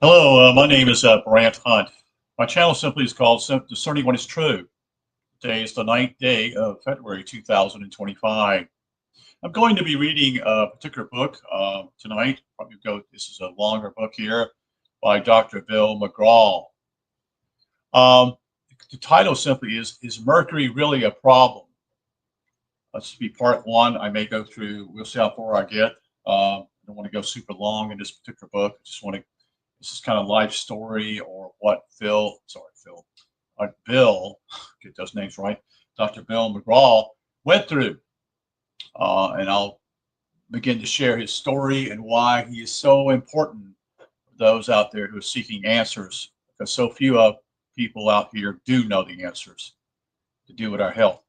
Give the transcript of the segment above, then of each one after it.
Hello, my name is Brant Hunt. My channel simply is called Discerning What is True. Today is the 9th day of February 2025. I'm going to be reading a particular book tonight. This is a longer book here by Dr. Bill McGraw. Um, the title simply is Mercury Really a Problem? This will be part one. I may go through, we'll see how far I get. I don't want to go super long in this particular book. This is kind of life story or what Bill, get those names right, Dr. Bill McGraw went through. And I'll begin to share his story and why he is so important for those out there who are seeking answers, because so few of people out here do know the answers to do with our health.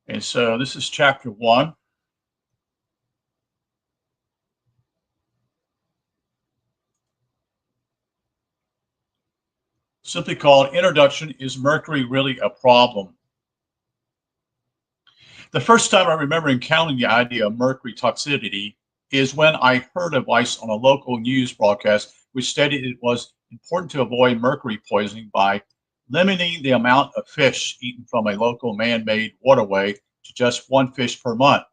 And so this is chapter 1. Simply called Introduction, Is Mercury Really a Problem? The first time I remember encountering the idea of mercury toxicity is when I heard advice on a local news broadcast which stated it was important to avoid mercury poisoning by limiting the amount of fish eaten from a local man-made waterway to just 1 fish per month.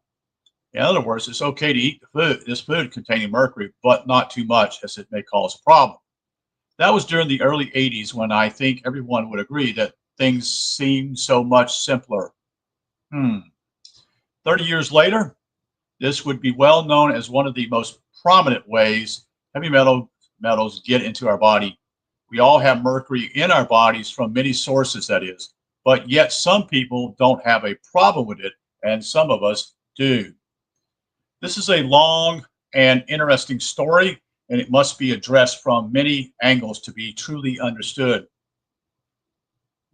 In other words, it's okay to eat this food containing mercury, but not too much, as it may cause a problem. That was during the early 80s, when I think everyone would agree that things seemed so much simpler. 30 years later, this would be well known as one of the most prominent ways heavy metals get into our body. We all have mercury in our bodies from many sources, that is, but yet some people don't have a problem with it, and some of us do. This is a long and interesting story, and it must be addressed from many angles to be truly understood.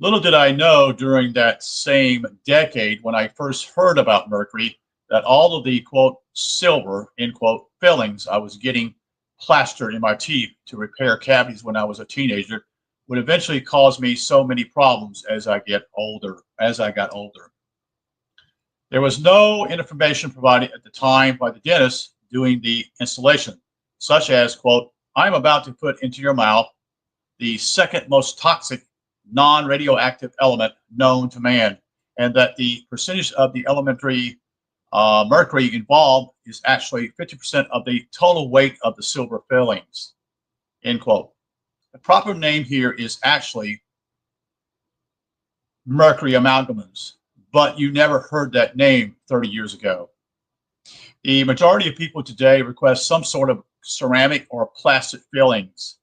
Little did I know during that same decade when I first heard about mercury that all of the, quote, silver, end quote, fillings I was getting plastered in my teeth to repair cavities when I was a teenager would eventually cause me so many problems as I got older. There was no information provided at the time by the dentist doing the installation, such as, quote, I'm about to put into your mouth the second most toxic non-radioactive element known to man, and that the percentage of the elementary mercury involved is actually 50% of the total weight of the silver fillings, end quote. The proper name here is actually mercury amalgams, but you never heard that name 30 years ago. The majority of people today request some sort of ceramic or plastic fillings.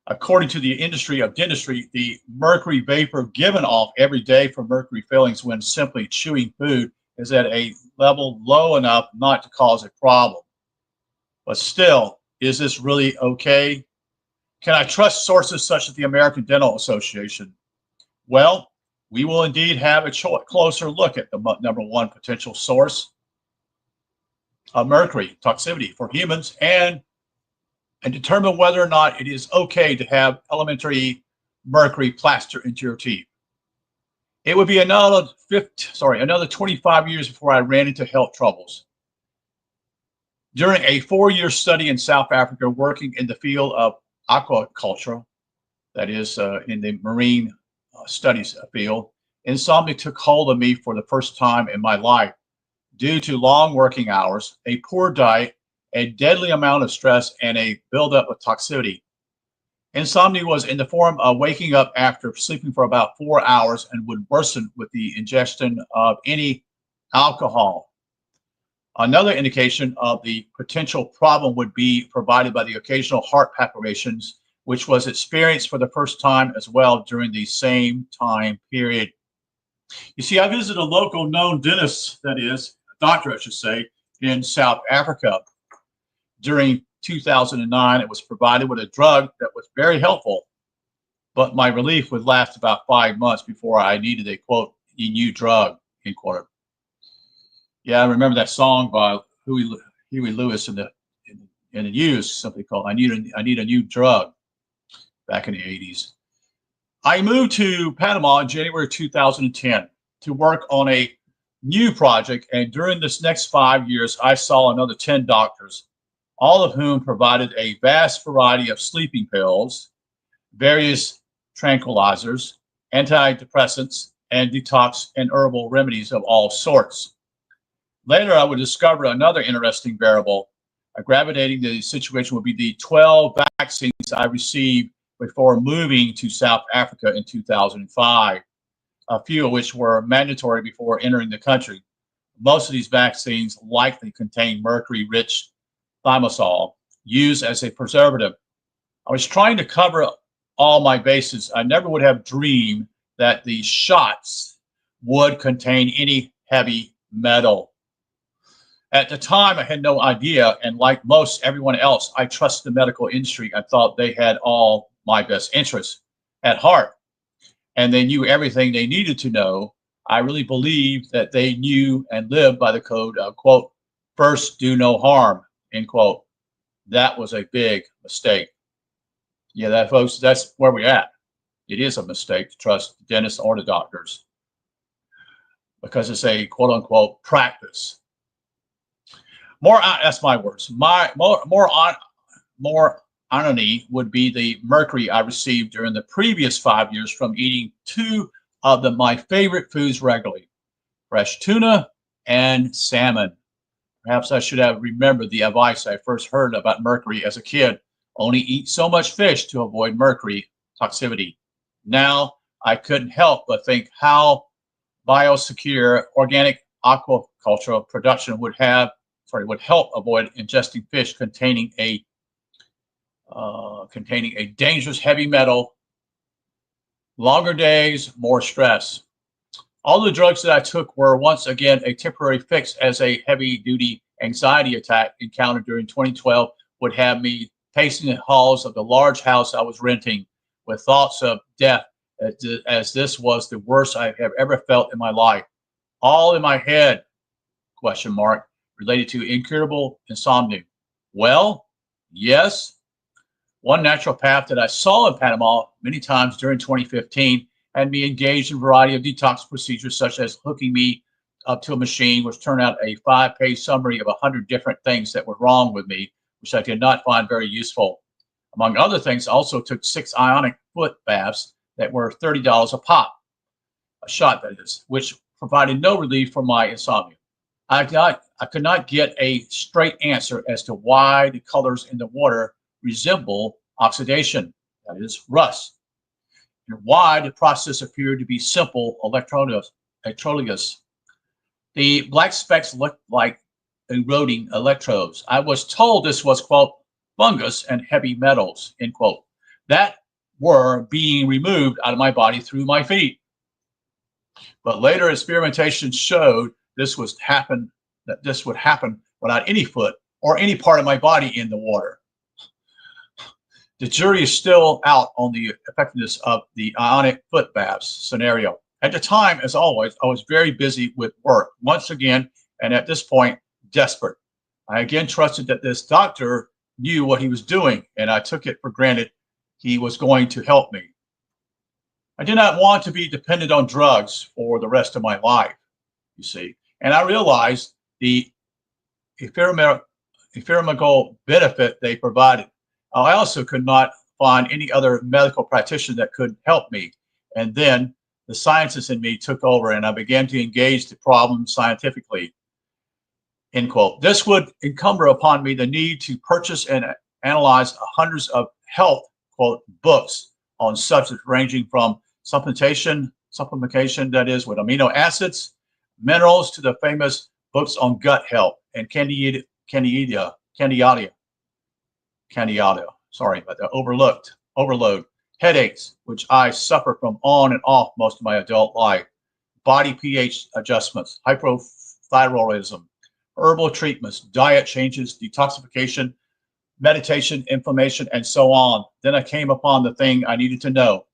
According to the industry of dentistry, the mercury vapor given off every day from mercury fillings when simply chewing food is at a level low enough not to cause a problem. But still, is this really okay? Can I trust sources such as the American Dental Association? Well, we will indeed have a closer look at the number one potential source of mercury toxicity for humans and determine whether or not it is okay to have elementary mercury plaster into your teeth. It would be another 25 years before I ran into health troubles. During a 4-year study in South Africa, working in the field of aquaculture, that is in the marine studies field, insomnia took hold of me for the first time in my life due to long working hours, a poor diet, a deadly amount of stress, and a buildup of toxicity. Insomnia was in the form of waking up after sleeping for about 4 hours and would worsen with the ingestion of any alcohol. Another indication of the potential problem would be provided by the occasional heart palpitations, which was experienced for the first time as well during the same time period. You see, I visited a local known dentist, that is, a doctor, I should say, in South Africa. During 2009, it was provided with a drug that was very helpful, but my relief would last about 5 months before I needed a, quote, a new drug, end quote. Yeah, I remember that song by Huey Lewis in the News, something called I Need a New Drug, back in the 80s. I moved to Panama in January 2010 to work on a new project, and during this next 5 years, I saw another 10 doctors, all of whom provided a vast variety of sleeping pills, various tranquilizers, antidepressants, and detox and herbal remedies of all sorts. Later, I would discover another interesting variable. Gravitating the situation would be the 12 vaccines I received before moving to South Africa in 2005, a few of which were mandatory before entering the country. Most of these vaccines likely contain mercury-rich thimerosal, used as a preservative. I was trying to cover all my bases. I never would have dreamed that the shots would contain any heavy metal. At the time, I had no idea, and like most everyone else, I trust the medical industry. I thought they had all my best interests at heart, and they knew everything they needed to know. I really believed that they knew and lived by the code of, quote, first do no harm, end quote. That was a big mistake. Yeah, that folks, that's where we're at. It is a mistake to trust dentists or the doctors because it's a quote unquote practice. That's my words. More irony would be the mercury I received during the previous 5 years from eating two of my favorite foods regularly, fresh tuna and salmon. Perhaps I should have remembered the advice I first heard about mercury as a kid. Only eat so much fish to avoid mercury toxicity. Now I couldn't help but think how biosecure organic aquaculture production would help avoid ingesting fish containing a dangerous heavy metal, longer days, more stress. All the drugs that I took were once again a temporary fix, as a heavy-duty anxiety attack encountered during 2012 would have me pacing the halls of the large house I was renting with thoughts of death, as this was the worst I have ever felt in my life. All in my head, question mark, related to incurable insomnia. Well, yes. One naturopath that I saw in Panama many times during 2015 had me engaged in a variety of detox procedures, such as hooking me up to a machine, which turned out a 5-page summary of 100 different things that were wrong with me, which I did not find very useful. Among other things, I also took 6 ionic foot baths that were $30 a pop, a shot that is, which provided no relief for my insomnia. I could not get a straight answer as to why the colors in the water resemble oxidation, that is, rust, and why the process appeared to be simple electrolysis. The black specks looked like eroding electrodes. I was told this was, quote, fungus and heavy metals, end quote, that were being removed out of my body through my feet. But later experimentation showed this would happen without any foot or any part of my body in the water. The jury is still out on the effectiveness of the ionic foot baths scenario. At the time, as always, I was very busy with work once again, and at this point, desperate. I again trusted that this doctor knew what he was doing, and I took it for granted he was going to help me. I did not want to be dependent on drugs for the rest of my life, you see, and I realized the ephemeral benefit they provided. I also could not find any other medical practitioner that could help me. And then the sciences in me took over, and I began to engage the problem scientifically, end quote. This would encumber upon me the need to purchase and analyze hundreds of health, quote, books on subjects ranging from supplementation, that is, with amino acids, minerals, to the famous books on gut health and candida, sorry about that, overload, headaches, which I suffer from on and off most of my adult life, body pH adjustments, hypothyroidism, herbal treatments, diet changes, detoxification, meditation, inflammation, and so on. Then I came upon the thing I needed to know.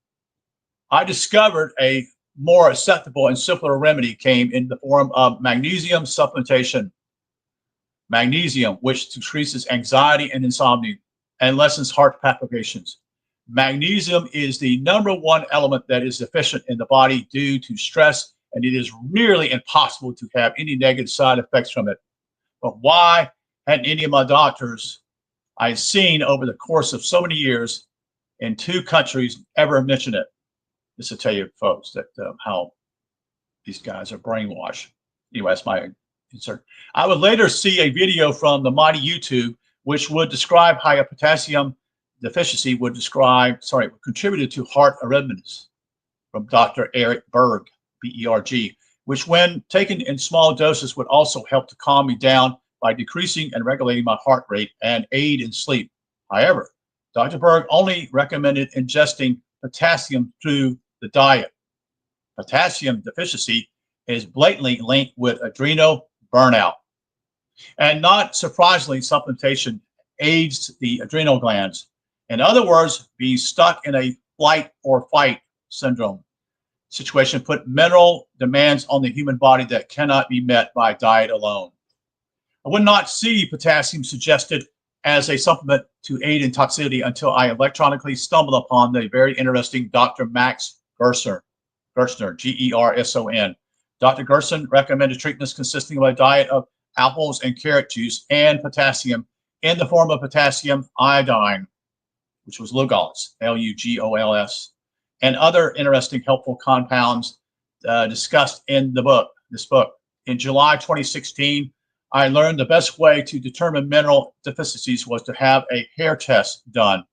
I discovered a more acceptable and simpler remedy came in the form of magnesium supplementation. Magnesium, which decreases anxiety and insomnia and lessens heart palpitations. Magnesium is the #1 element that is deficient in the body due to stress, and it is nearly impossible to have any negative side effects from it. But why hadn't any of my doctors I've seen over the course of so many years in 2 countries ever mention it. Just to tell you, folks, that how these guys are brainwashed. Anyway, that's my insert. I would later see a video from the mighty YouTube, which would describe how a potassium deficiency would contributed to heart arrhythmias from Dr. Eric Berg, B-E-R-G, which when taken in small doses would also help to calm me down by decreasing and regulating my heart rate and aid in sleep. However, Dr. Berg only recommended ingesting potassium through the diet. Potassium deficiency is blatantly linked with adrenal burnout. And not surprisingly, supplementation aids the adrenal glands. In other words, being stuck in a flight or fight syndrome situation put mineral demands on the human body that cannot be met by diet alone. I would not see potassium suggested as a supplement to aid in toxicity until I electronically stumbled upon the very interesting Dr. Max Gerson, Gerson. Dr. Gerson recommended treatments consisting of a diet of apples and carrot juice and potassium in the form of potassium iodine, which was Lugol's, L-U-G-O-L-S, and other interesting helpful compounds discussed in this book. In July 2016, I learned the best way to determine mineral deficiencies was to have a hair test done. A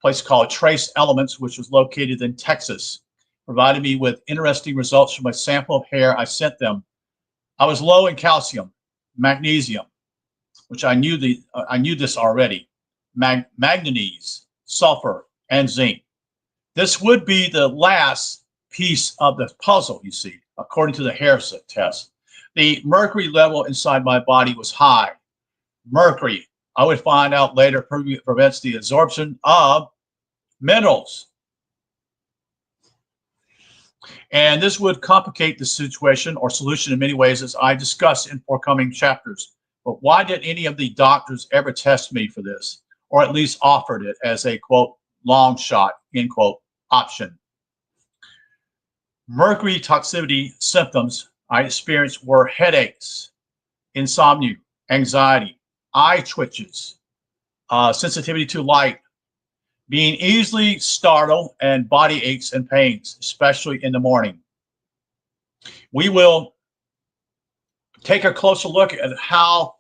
place called Trace Elements, which was located in Texas, provided me with interesting results from a sample of hair I sent them. I was low in calcium, magnesium, which I knew this already, manganese, sulfur, and zinc. This would be the last piece of the puzzle, you see, according to the hair test. The mercury level inside my body was high. Mercury, I would find out later, prevents the absorption of minerals. And this would complicate the situation or solution in many ways, as I discuss in forthcoming chapters. But why did any of the doctors ever test me for this, or at least offered it as a, quote, long shot, end quote, option? Mercury toxicity symptoms I experienced were headaches, insomnia, anxiety, eye twitches, sensitivity to light, being easily startled, and body aches and pains, especially in the morning. We will take a closer look at how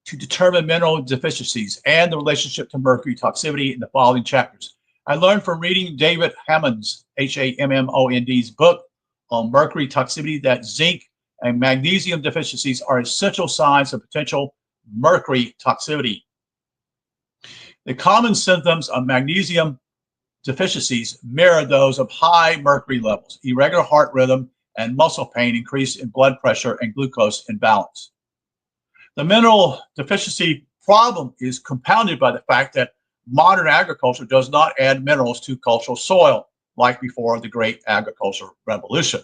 to determine mineral deficiencies and the relationship to mercury toxicity in the following chapters. I learned from reading David Hammond's, Hammond's book on mercury toxicity that zinc and magnesium deficiencies are essential signs of potential mercury toxicity. The common symptoms of magnesium deficiencies mirror those of high mercury levels, irregular heart rhythm, and muscle pain, increase in blood pressure, and glucose imbalance. The mineral deficiency problem is compounded by the fact that modern agriculture does not add minerals to cultural soil like before the great agricultural revolution.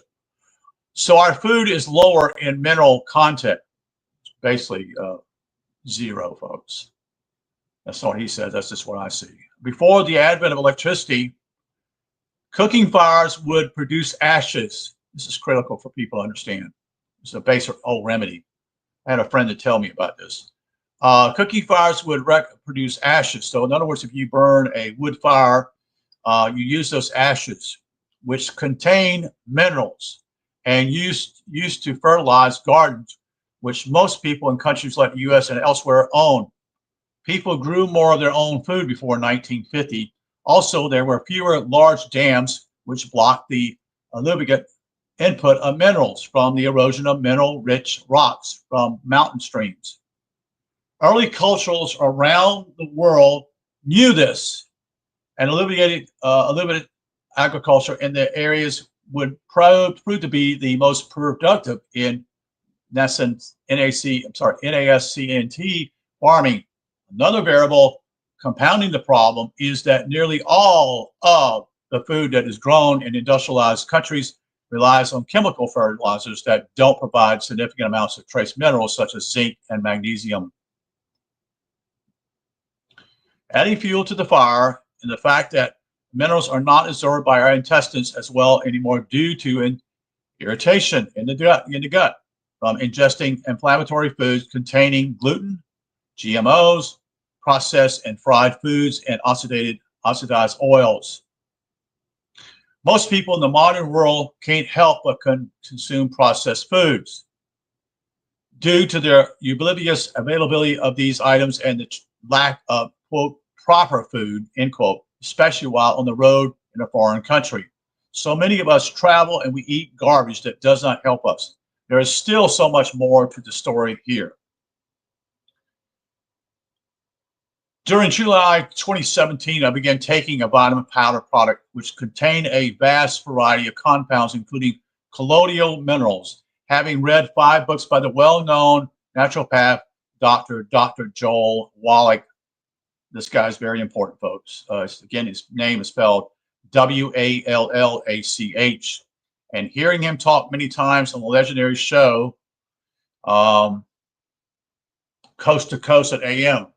So our food is lower in mineral content. It's basically zero, folks. That's not what he says. That's just what I see. Before the advent of electricity, cooking fires would produce ashes. This is critical for people to understand. It's a basic old remedy. I had a friend to tell me about this. Cooking fires would produce ashes. So in other words, if you burn a wood fire, you use those ashes, which contain minerals and used to fertilize gardens, which most people in countries like the U.S. and elsewhere own. People grew more of their own food before 1950. Also, there were fewer large dams, which blocked the alluvial input of minerals from the erosion of mineral-rich rocks from mountain streams. Early cultures around the world knew this, and alluvial agriculture in the areas would prove to be the most productive in nascent NASCNT farming. Another variable compounding the problem is that nearly all of the food that is grown in industrialized countries relies on chemical fertilizers that don't provide significant amounts of trace minerals such as zinc and magnesium. Adding fuel to the fire and the fact that minerals are not absorbed by our intestines as well anymore due to irritation in the gut from ingesting inflammatory foods containing gluten, GMOs, processed and fried foods, and oxidized oils. Most people in the modern world can't help but consume processed foods. Due to their ubiquitous availability of these items and the lack of, quote, proper food, end quote, especially while on the road in a foreign country. So many of us travel and we eat garbage that does not help us. There is still so much more to the story here. During July 2017, I began taking a vitamin powder product which contained a vast variety of compounds, including colloidal minerals. Having read 5 books by the well-known naturopath, Dr. Joel Wallach. This guy's very important, folks. Again, his name is spelled Wallach. And hearing him talk many times on the legendary show, Coast to Coast at AM.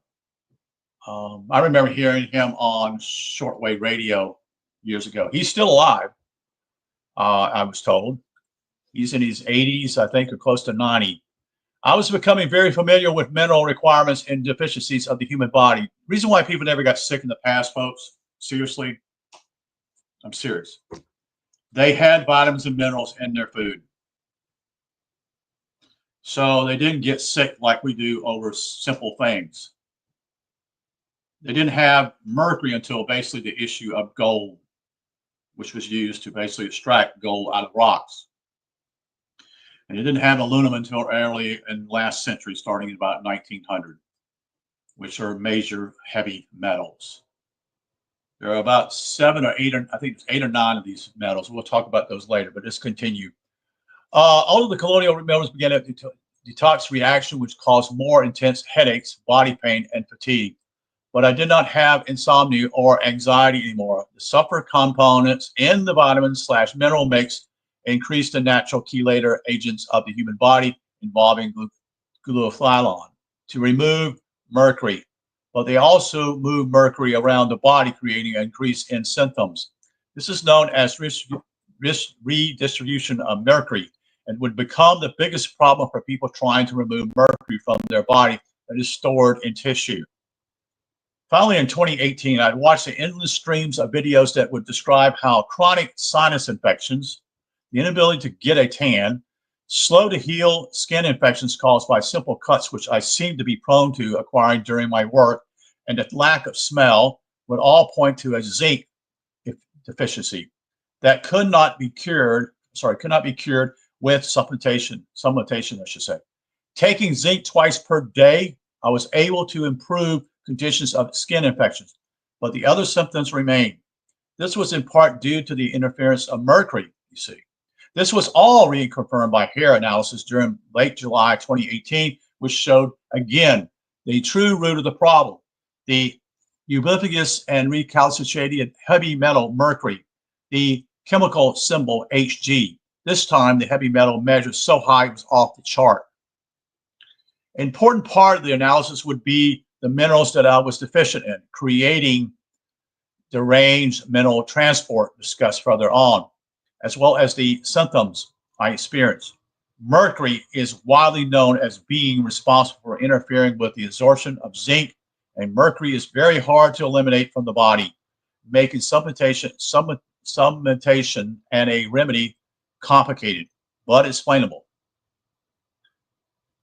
I remember hearing him on shortwave radio years ago. He's still alive, I was told. He's in his 80s, I think, or close to 90. I was becoming very familiar with mineral requirements and deficiencies of the human body. Reason why people never got sick in the past, folks, seriously, I'm serious. They had vitamins and minerals in their food. So they didn't get sick like we do over simple things. They didn't have mercury until basically the issue of gold, which was used to basically extract gold out of rocks. And they didn't have aluminum until early in last century, starting in about 1900, which are major heavy metals. There are about 7 or 8, or I think it's 8 or 9 of these metals. We'll talk about those later, but let's continue. All of the colloidal metals began a detox reaction, which caused more intense headaches, body pain, and fatigue. But I did not have insomnia or anxiety anymore. The sulfur components in the vitamin/mineral mix increased the natural chelator agents of the human body involving glutathione to remove mercury. But they also move mercury around the body, creating an increase in symptoms. This is known as redistribution of mercury and would become the biggest problem for people trying to remove mercury from their body that is stored in tissue. Finally, in 2018, I'd watched the endless streams of videos that would describe how chronic sinus infections, the inability to get a tan, slow to heal skin infections caused by simple cuts, which I seem to be prone to acquiring during my work, and the lack of smell would all point to a zinc deficiency that could not be cured with supplementation, I should say. Taking zinc twice per day, I was able to improve conditions of skin infections, but the other symptoms remain. This was in part due to the interference of mercury, you see. This was all reconfirmed by hair analysis during late July 2018, which showed, again, the true root of the problem, the ubiquitous and recalcitrated heavy metal mercury, the chemical symbol Hg. This time, the heavy metal measured so high it was off the chart. An important part of the analysis would be the minerals that I was deficient in, creating deranged mineral transport discussed further on, as well as the symptoms I experienced. Mercury is widely known as being responsible for interfering with the absorption of zinc, and mercury is very hard to eliminate from the body, making supplementation and a remedy complicated, but explainable.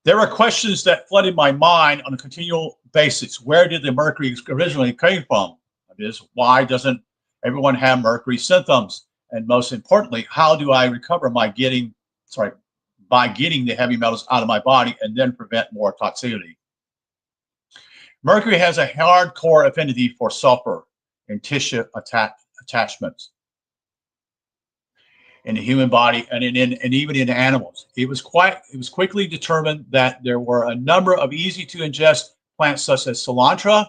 There were questions that flooded my mind on a continual basis. Where did the mercury originally come from? That is, why doesn't everyone have mercury symptoms? And most importantly, how do I recover by getting the heavy metals out of my body and then prevent more toxicity? Mercury has a hardcore affinity for sulfur and tissue attachments in the human body and even in animals. It was quickly determined that there were a number of easy to ingest plants such as cilantro,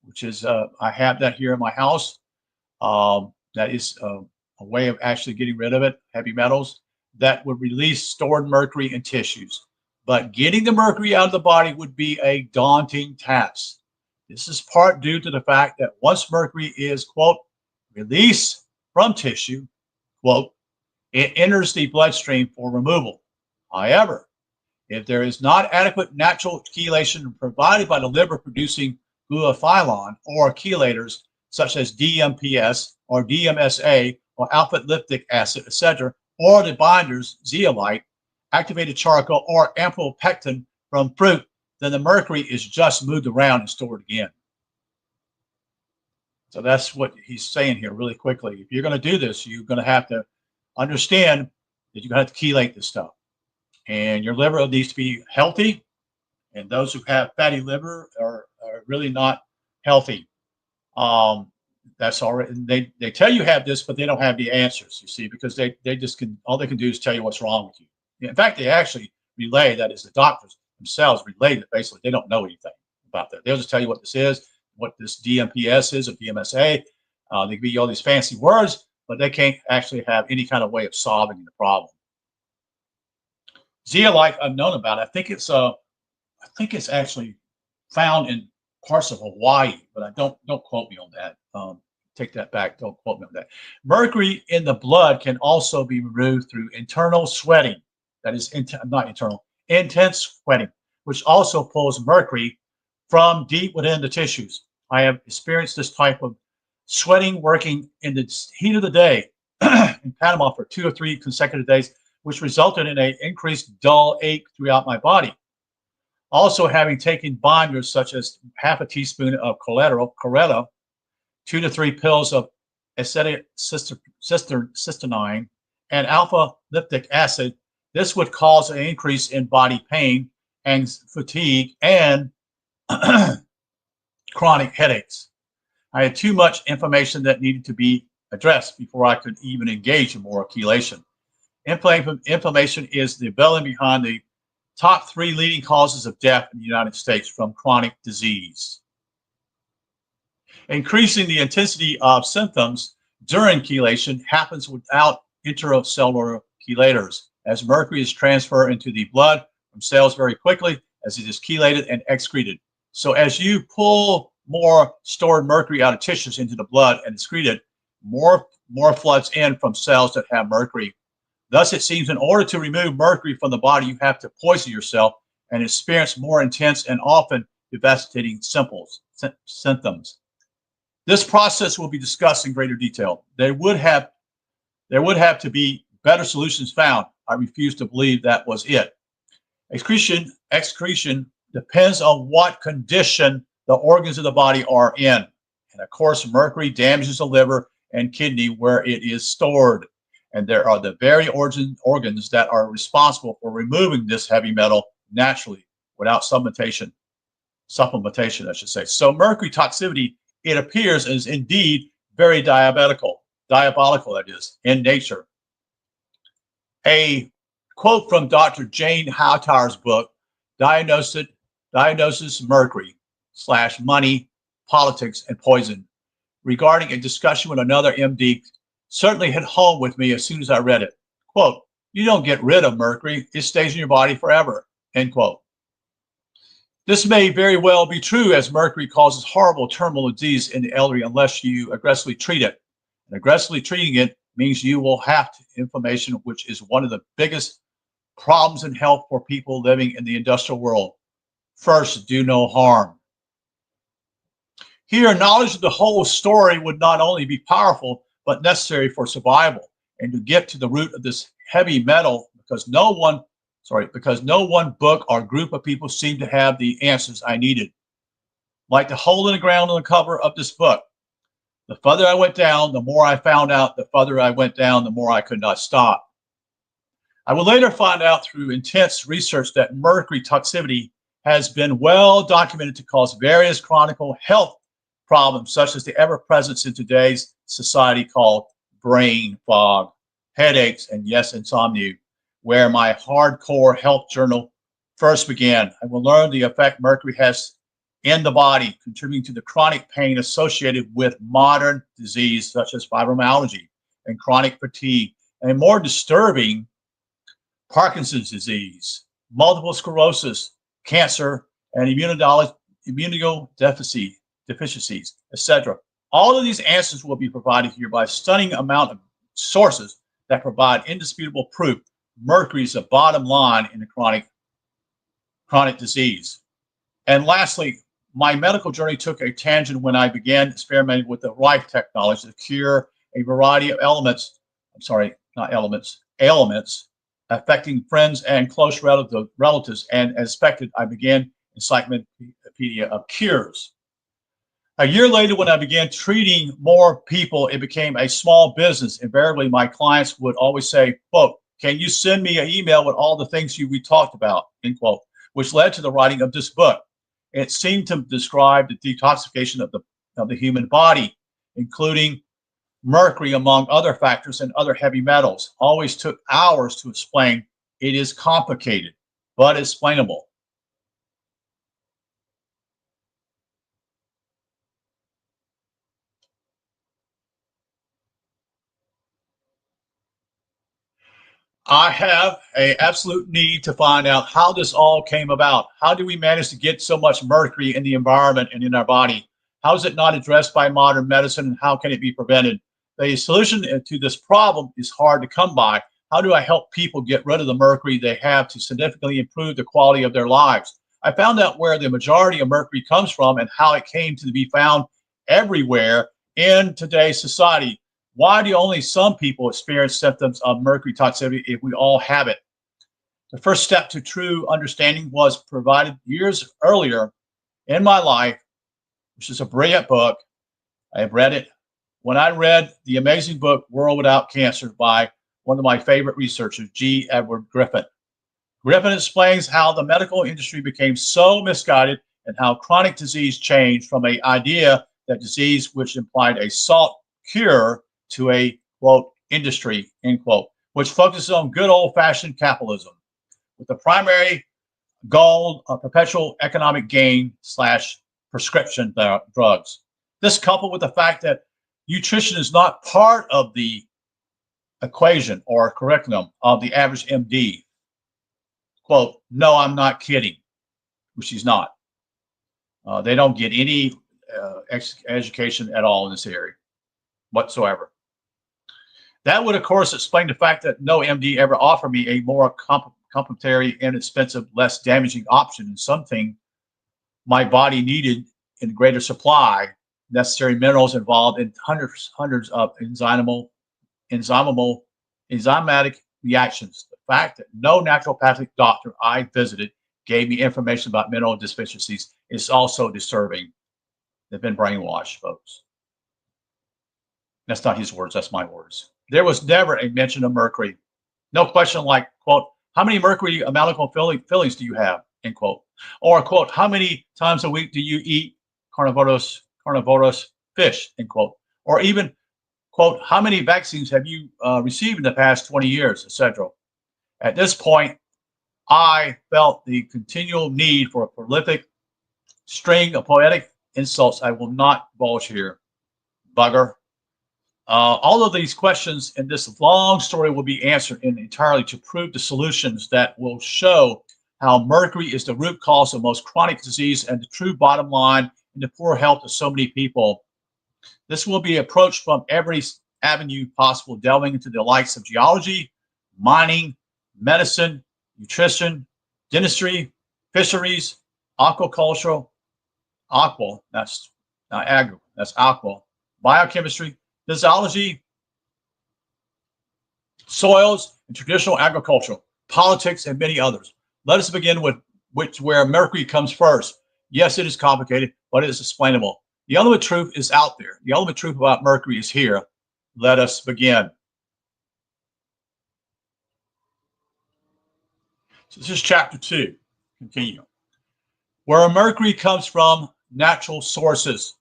which is I have that here in my house. That is a way of actually getting rid of it, heavy metals, that would release stored mercury in tissues. But getting the mercury out of the body would be a daunting task. This is part due to the fact that once mercury is, quote, released from tissue, quote, it enters the bloodstream for removal. However, if there is not adequate natural chelation provided by the liver producing glutathione or chelators such as DMPS or DMSA or alpha liptic acid, etc., or the binders zeolite, activated charcoal, or amylopectin from fruit, then the mercury is just moved around and stored again. So that's what he's saying here really quickly. If you're going to do this, you're going to have to understand that you're going to have to chelate this stuff. And your liver needs to be healthy. And those who have fatty liver are really not healthy. That's already, they tell you have this, but they don't have the answers, you see, because they just can, all they can do is tell you what's wrong with you. In fact, they actually relay, that is the doctors themselves relay that basically they don't know anything about that. They'll just tell you what this is, what this DMPS is or DMSA. They give you all these fancy words, but they can't actually have any kind of way of solving the problem. Zeolite, I've known about. I think it's actually found in parts of Hawaii, but I don't quote me on that. Take that back. Don't quote me on that. Mercury in the blood can also be removed through internal sweating. That is not internal, intense sweating, which also pulls mercury from deep within the tissues. I have experienced this type of sweating working in the heat of the day in Panama for 2 or 3 consecutive days, which resulted in an increased dull ache throughout my body. Also, having taken binders such as half a teaspoon of chlorella, 2 to 3 pills of acetylcysteine, and alpha liptic acid, this would cause an increase in body pain and fatigue and chronic headaches. I had too much information that needed to be addressed before I could even engage in more chelation. Inflammation is the belly behind the top 3 leading causes of death in the United States from chronic disease. Increasing the intensity of symptoms during chelation happens without intracellular chelators, as mercury is transferred into the blood from cells very quickly as it is chelated and excreted. So as you pull more stored mercury out of tissues into the blood and excrete it, more floods in from cells that have mercury. Thus, it seems in order to remove mercury from the body, you have to poison yourself and experience more intense and often devastating symptoms. This process will be discussed in greater detail. There would have to be better solutions found. I refuse to believe that was it. Excretion depends on what condition the organs of the body are in. And of course, mercury damages the liver and kidney where it is stored. And there are the very organs that are responsible for removing this heavy metal naturally without supplementation, I should say. So mercury toxicity, it appears, is indeed very diabolical, that is, in nature. A quote from Dr. Jane Hightower's book, Diagnosis Mercury / Money, Politics, and Poison, regarding a discussion with another MD, certainly hit home with me as soon as I read it. Quote, you don't get rid of mercury, it stays in your body forever, end quote. This may very well be true, as mercury causes horrible terminal disease in the elderly unless you aggressively treat it. And aggressively treating it means you will have inflammation, which is one of the biggest problems in health for people living in the industrial world. First, do no harm. Here, knowledge of the whole story would not only be powerful, but necessary for survival and to get to the root of this heavy metal, because no one book or group of people seemed to have the answers I needed. Like the hole in the ground on the cover of this book. The further I went down, the more I found out. The further I went down, the more I could not stop. I will later find out through intense research that mercury toxicity has been well documented to cause various chronic health problems, such as the ever-present in today's society called brain fog, headaches, and yes, insomnia, where my hardcore health journal first began. I will learn the effect mercury has in the body, contributing to the chronic pain associated with modern disease, such as fibromyalgia and chronic fatigue, and more disturbing, Parkinson's disease, multiple sclerosis, cancer, and immunodeficiencies, etc. All of these answers will be provided here by a stunning amount of sources that provide indisputable proof mercury is the bottom line in the chronic disease. And lastly, my medical journey took a tangent when I began experimenting with the Rife technology to cure a variety of elements. I'm sorry, not elements, ailments affecting friends and close relatives. And as expected, I began Encyclopedia of Cures. A year later, when I began treating more people, it became a small business. Invariably, my clients would always say, quote, "Can you send me an email with all the things we talked about," end quote, which led to the writing of this book. It seemed to describe the detoxification of the human body, including mercury, among other factors, and other heavy metals. Always took hours to explain. It is complicated, but explainable. I have an absolute need to find out how this all came about. How do we manage to get so much mercury in the environment and in our body? How is it not addressed by modern medicine, and how can it be prevented? The solution to this problem is hard to come by. How do I help people get rid of the mercury they have to significantly improve the quality of their lives? I found out where the majority of mercury comes from and how it came to be found everywhere in today's society. Why do only some people experience symptoms of mercury toxicity if we all have it? The first step to true understanding was provided years earlier in my life, which is a brilliant book. I have read it. When I read the amazing book, World Without Cancer, by one of my favorite researchers, G. Edward Griffin. Griffin explains how the medical industry became so misguided and how chronic disease changed from an idea that disease which implied a sought cure to a, quote, industry, end quote, which focuses on good old-fashioned capitalism with the primary goal of perpetual economic gain slash prescription drugs. This coupled with the fact that nutrition is not part of the equation or curriculum of the average MD. Quote, "No, I'm not kidding," which he's not. They don't get any education at all in this area whatsoever. That would, of course, explain the fact that no MD ever offered me a more complementary, inexpensive, less damaging option, and something my body needed in greater supply, necessary minerals involved in hundreds of enzymatic reactions. The fact that no naturopathic doctor I visited gave me information about mineral deficiencies is also disturbing. They've been brainwashed, folks. That's not his words, that's my words. There was never a mention of mercury. No question like, quote, "How many mercury amalgam fillings do you have?" End quote. Or, quote, "How many times a week do you eat carnivorous fish?" End quote. Or even, quote, "How many vaccines have you received in the past 20 years, etc." At this point, I felt the continual need for a prolific string of poetic insults I will not divulge here. Bugger. All of these questions in this long story will be answered entirely to prove the solutions that will show how mercury is the root cause of most chronic disease and the true bottom line in the poor health of so many people. This will be approached from every avenue possible, delving into the likes of geology, mining, medicine, nutrition, dentistry, fisheries, aquaculture, that's not agri, that's aqua, biochemistry, physiology, soils, and traditional agriculture, politics, and many others. Let us begin with where mercury comes first. Yes, it is complicated, but it is explainable. The ultimate truth is out there. The ultimate truth about mercury is here. Let us begin. So this is chapter 2. Continue. Where mercury comes from, natural sources.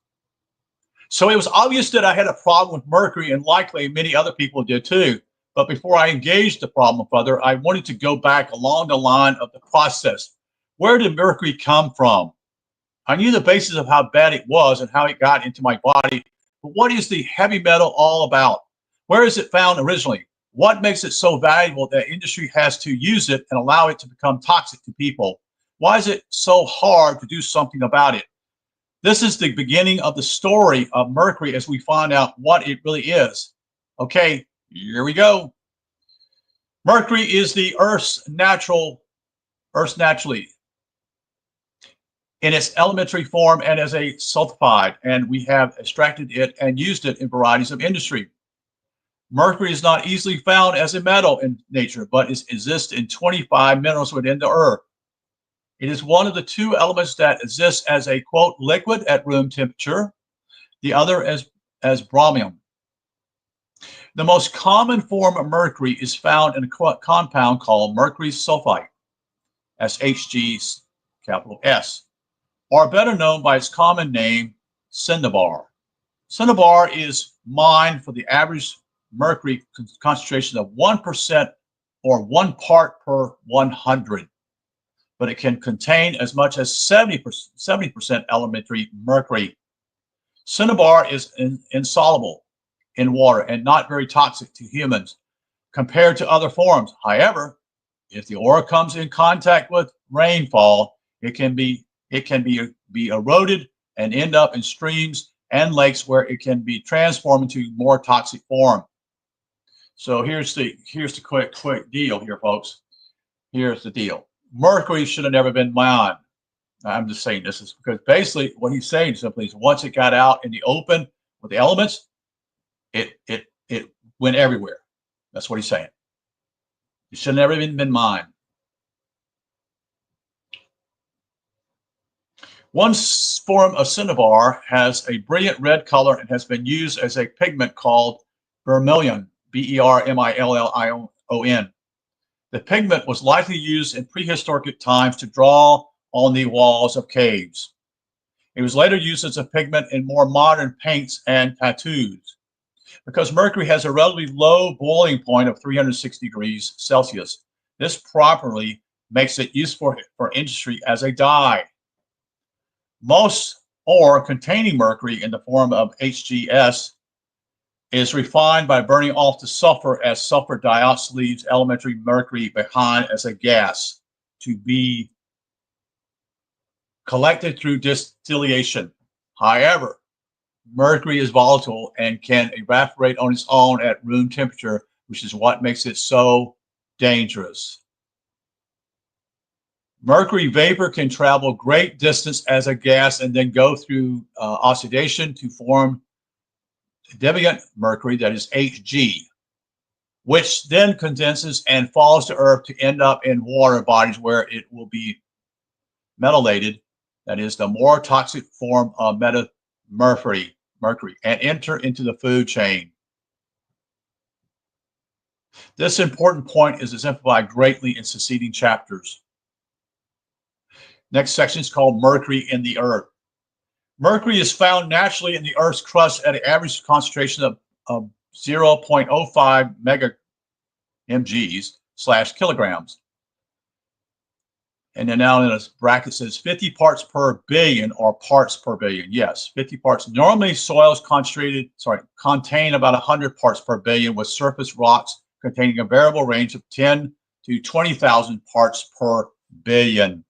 So it was obvious that I had a problem with mercury, and likely many other people did too. But before I engaged the problem further, I wanted to go back along the line of the process. Where did mercury come from? I knew the basis of how bad it was and how it got into my body. But what is the heavy metal all about? Where is it found originally? What makes it so valuable that industry has to use it and allow it to become toxic to people? Why is it so hard to do something about it? This is the beginning of the story of mercury as we find out what it really is. Okay, here we go. Mercury is the Earth's naturally. in its elementary form and as a sulfide, and we have extracted it and used it in varieties of industry. Mercury is not easily found as a metal in nature, but exists in 25 minerals within the earth. It is one of the two elements that exists as a, quote, liquid at room temperature, the other as bromine. The most common form of mercury is found in a compound called mercury sulfite, SHG, capital S, or better known by its common name, cinnabar. Cinnabar is mined for the average mercury concentration of 1% or 1 part per 100, but it can contain as much as 70% elementary mercury. Cinnabar is insoluble in water and not very toxic to humans compared to other forms. However, if the ore comes in contact with rainfall, it can be eroded and end up in streams and lakes where it can be transformed into more toxic form. So here's the quick deal here, folks. Here's the deal. Mercury should have never been mined. I'm just saying this is because basically what he's saying simply is once it got out in the open with the elements, it went everywhere. That's what he's saying. It should have never been mined. One form of cinnabar has a brilliant red color and has been used as a pigment called vermilion, Bermillion. The pigment was likely used in prehistoric times to draw on the walls of caves. It was later used as a pigment in more modern paints and tattoos. Because mercury has a relatively low boiling point of 360 degrees Celsius, this properly makes it useful for industry as a dye. Most ore containing mercury in the form of HGS is refined by burning off the sulfur as sulfur dioxide leaves elementary mercury behind as a gas to be collected through distillation. However, mercury is volatile and can evaporate on its own at room temperature, which is what makes it so dangerous. Mercury vapor can travel great distance as a gas and then go through oxidation to form diluent mercury, that is Hg, which then condenses and falls to earth to end up in water bodies where it will be metallated, that is the more toxic form of mercury, and enter into the food chain. This important point is exemplified greatly in succeeding chapters. Next section is called Mercury in the Earth. Mercury is found naturally in the Earth's crust at an average concentration of 0.05 mg/kilograms. And then now in a bracket says 50 parts per billion or parts per billion. Yes, 50 parts. Normally soils contain about 100 parts per billion, with surface rocks containing a variable range of 10 to 20,000 parts per billion.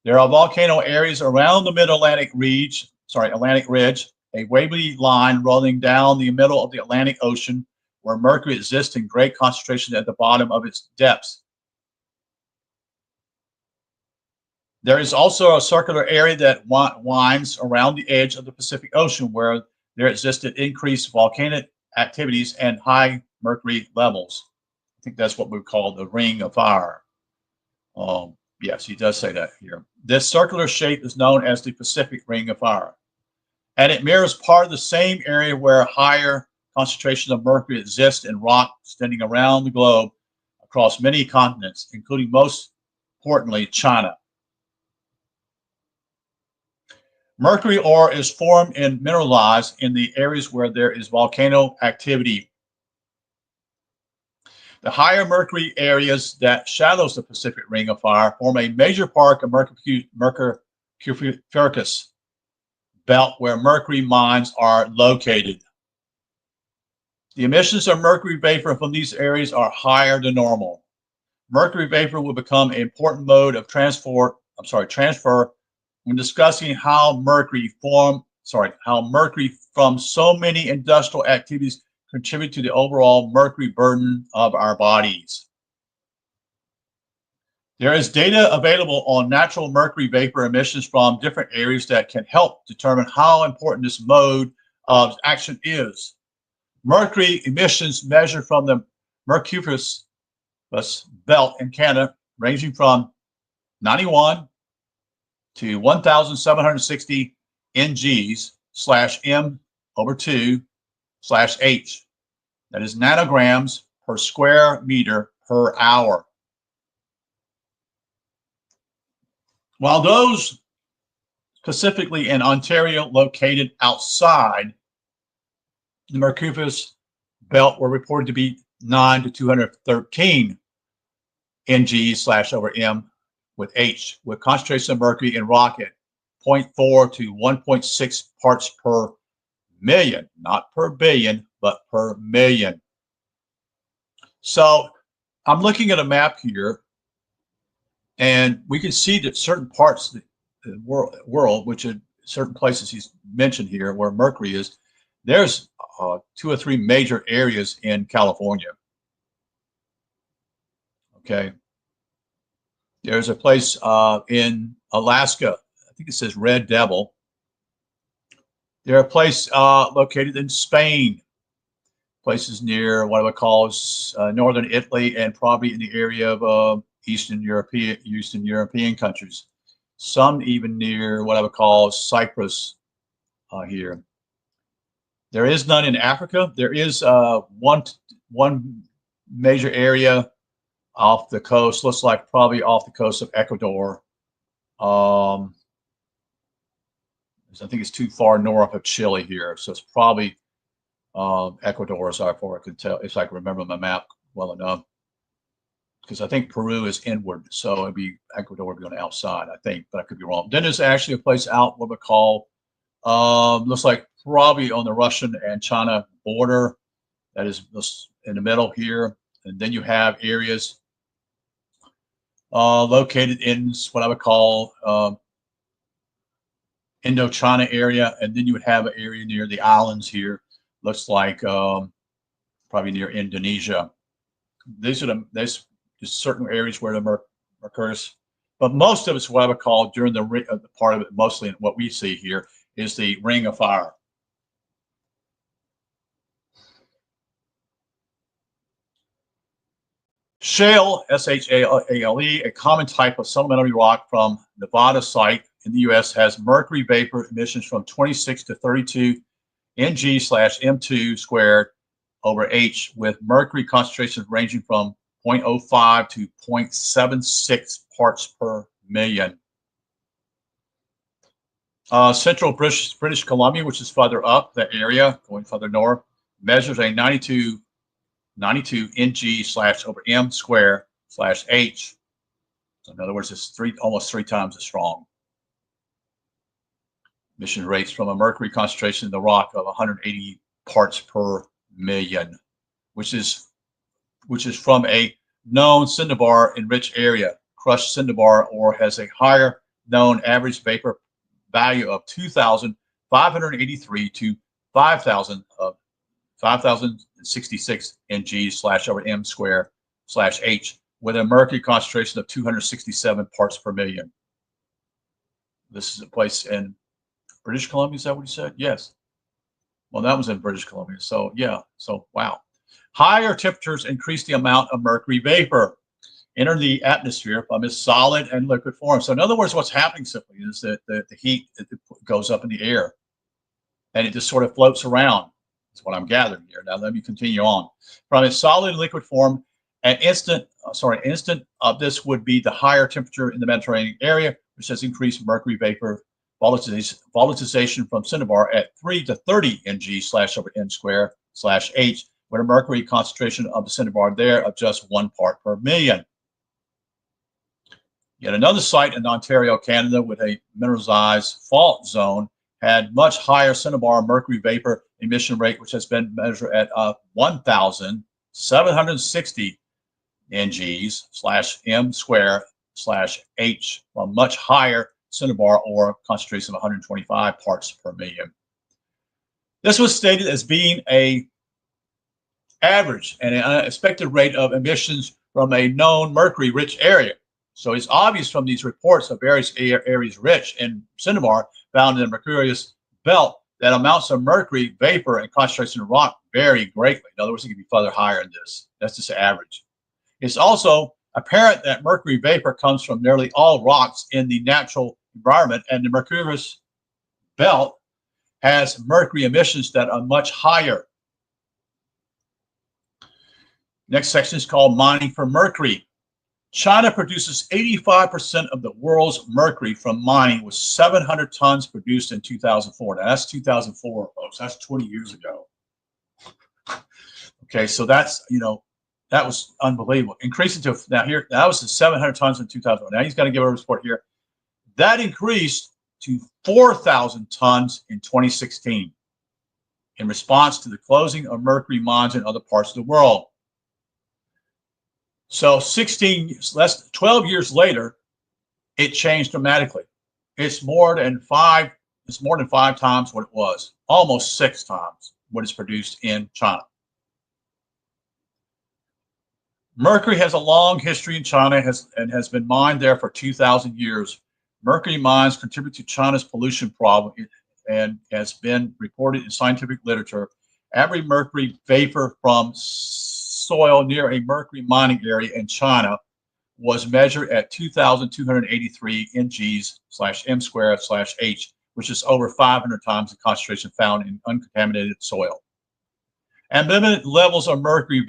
There are volcano areas around the mid-Atlantic Ridge, a wavy line rolling down the middle of the Atlantic Ocean, where mercury exists in great concentration at the bottom of its depths. There is also a circular area that winds around the edge of the Pacific Ocean, where there existed increased volcanic activities and high mercury levels. I think that's what we call the Ring of Fire. Yes, he does say that here. This circular shape is known as the Pacific Ring of Fire, and it mirrors part of the same area where higher concentration of mercury exists in rock extending around the globe across many continents, including, most importantly, China. Mercury ore is formed and mineralized in the areas where there is volcano activity. The higher mercury areas that shadows the Pacific Ring of Fire form a major part of Mercury-Furcus belt where mercury mines are located. The emissions of mercury vapor from these areas are higher than normal. Mercury vapor will become an important mode of transfer when discussing how mercury from so many industrial activities contribute to the overall mercury burden of our bodies. There is data available on natural mercury vapor emissions from different areas that can help determine how important this mode of action is. Mercury emissions measured from the Mercury belt in Canada, ranging from 91 to 1,760 ng/m/2/h. That is nanograms per square meter per hour. While those specifically in Ontario located outside the Mercury belt were reported to be 9 to 213 ng/m with H, with concentration of mercury in rock at 0.4 to 1.6 parts per million, not per billion, but per million. So I'm looking at a map here, and we can see that certain parts of the world, which are certain places he's mentioned here where mercury is, there's 2 or 3 major areas in California. Okay. There's a place in Alaska, I think it says Red Devil. There's a place located in Spain, places near what I would call northern Italy, and probably in the area of Eastern European countries. Some even near what I would call Cyprus here. There is none in Africa. There is one major area off the coast, looks like probably off the coast of Ecuador. I think it's too far north of Chile here, so it's probably Ecuador, as far as I can tell, if I can remember my map well enough. Because I think Peru is inward, so it'd be Ecuador would be on the outside, I think, but I could be wrong. Then there's actually a place out what we call, looks like probably on the Russian and China border. That is in the middle here. And then you have areas located in what I would call Indochina area, and then you would have an area near the islands here. Looks like probably near Indonesia. There's certain areas where the mercury, but most of it's what I would call during the part of it, mostly what we see here is the Ring of Fire. Shale, S-H-A-L-E, a common type of sedimentary rock from Nevada site in the U.S., has mercury vapor emissions from 26 to 32 ng/m2 squared over H, with mercury concentrations ranging from 0.05 to 0.76 parts per million. Central British Columbia, which is further up the area, going further north, measures a 92 ng/m square /h. So in other words, it's almost three times as strong. Emission rates from a mercury concentration in the rock of 180 parts per million, which is from a known cinnabar enriched area. Crushed cinnabar ore has a higher known average vapor value of 2,583 to 5,066 ng/m square /h, with a mercury concentration of 267 parts per million. This is a place in British Columbia. Is that what you said? Yes. Well, that was in British Columbia. So yeah. So wow. Higher temperatures increase the amount of mercury vapor enter the atmosphere from its solid and liquid form. So in other words, what's happening simply is that the heat goes up in the air and it just sort of floats around. That's what I'm gathering here. Now let me continue on. From its solid and liquid form, an instant of this would be the higher temperature in the Mediterranean area, which has increased mercury vapor volatilization from cinnabar at 3 to 30 ng/m square /h, with a mercury concentration of the cinnabar there of just 1 part per million. Yet another site in Ontario, Canada, with a mineralized fault zone had much higher cinnabar mercury vapor emission rate, which has been measured at 1,760 ng/m square /h, a much higher cinnabar ore concentration of 125 parts per million. This was stated as being an average and an expected rate of emissions from a known mercury-rich area. So it's obvious from these reports of various areas rich in cinnabar found in the Mercurius belt that amounts of mercury vapor and concentration of rock vary greatly. In other words, it can be further higher than this. That's just average. It's also apparent that mercury vapor comes from nearly all rocks in the natural environment, and the Mercurius belt has mercury emissions that are much higher. Next section is called mining for mercury. China produces 85% of the world's mercury from mining, with 700 tons produced in 2004. Now, that's 2004, folks. That's 20 years ago. Okay, so that's, that was unbelievable. Increasing to, now here, that was the 700 tons in 2004. Now he's got to give a report here. That increased to 4,000 tons in 2016 in response to the closing of mercury mines in other parts of the world. So 12 years later, it changed dramatically. It's more than five times what it was, almost 6 times what is produced in China. Mercury has a long history in China and has been mined there for 2,000 years. Mercury mines contribute to China's pollution problem and has been reported in scientific literature. Every mercury vapor from soil near a mercury mining area in China was measured at 2,283 mg/m²/h, which is over 500 times the concentration found in uncontaminated soil. And limited levels of mercury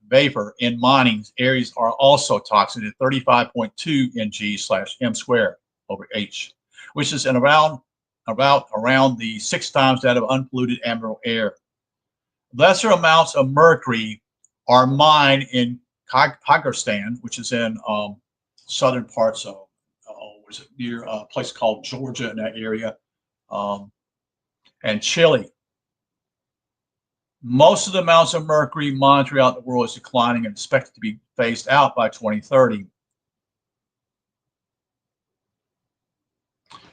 vapor in mining areas are also toxic at 35.2 mg/m²/h, which is around the 6 times that of unpolluted ambient air. Lesser amounts of mercury are mined in Kyrgyzstan, which is in southern parts of, was it near a place called Georgia in that area, and Chile. Most of the amounts of mercury mined throughout the world is declining and expected to be phased out by 2030.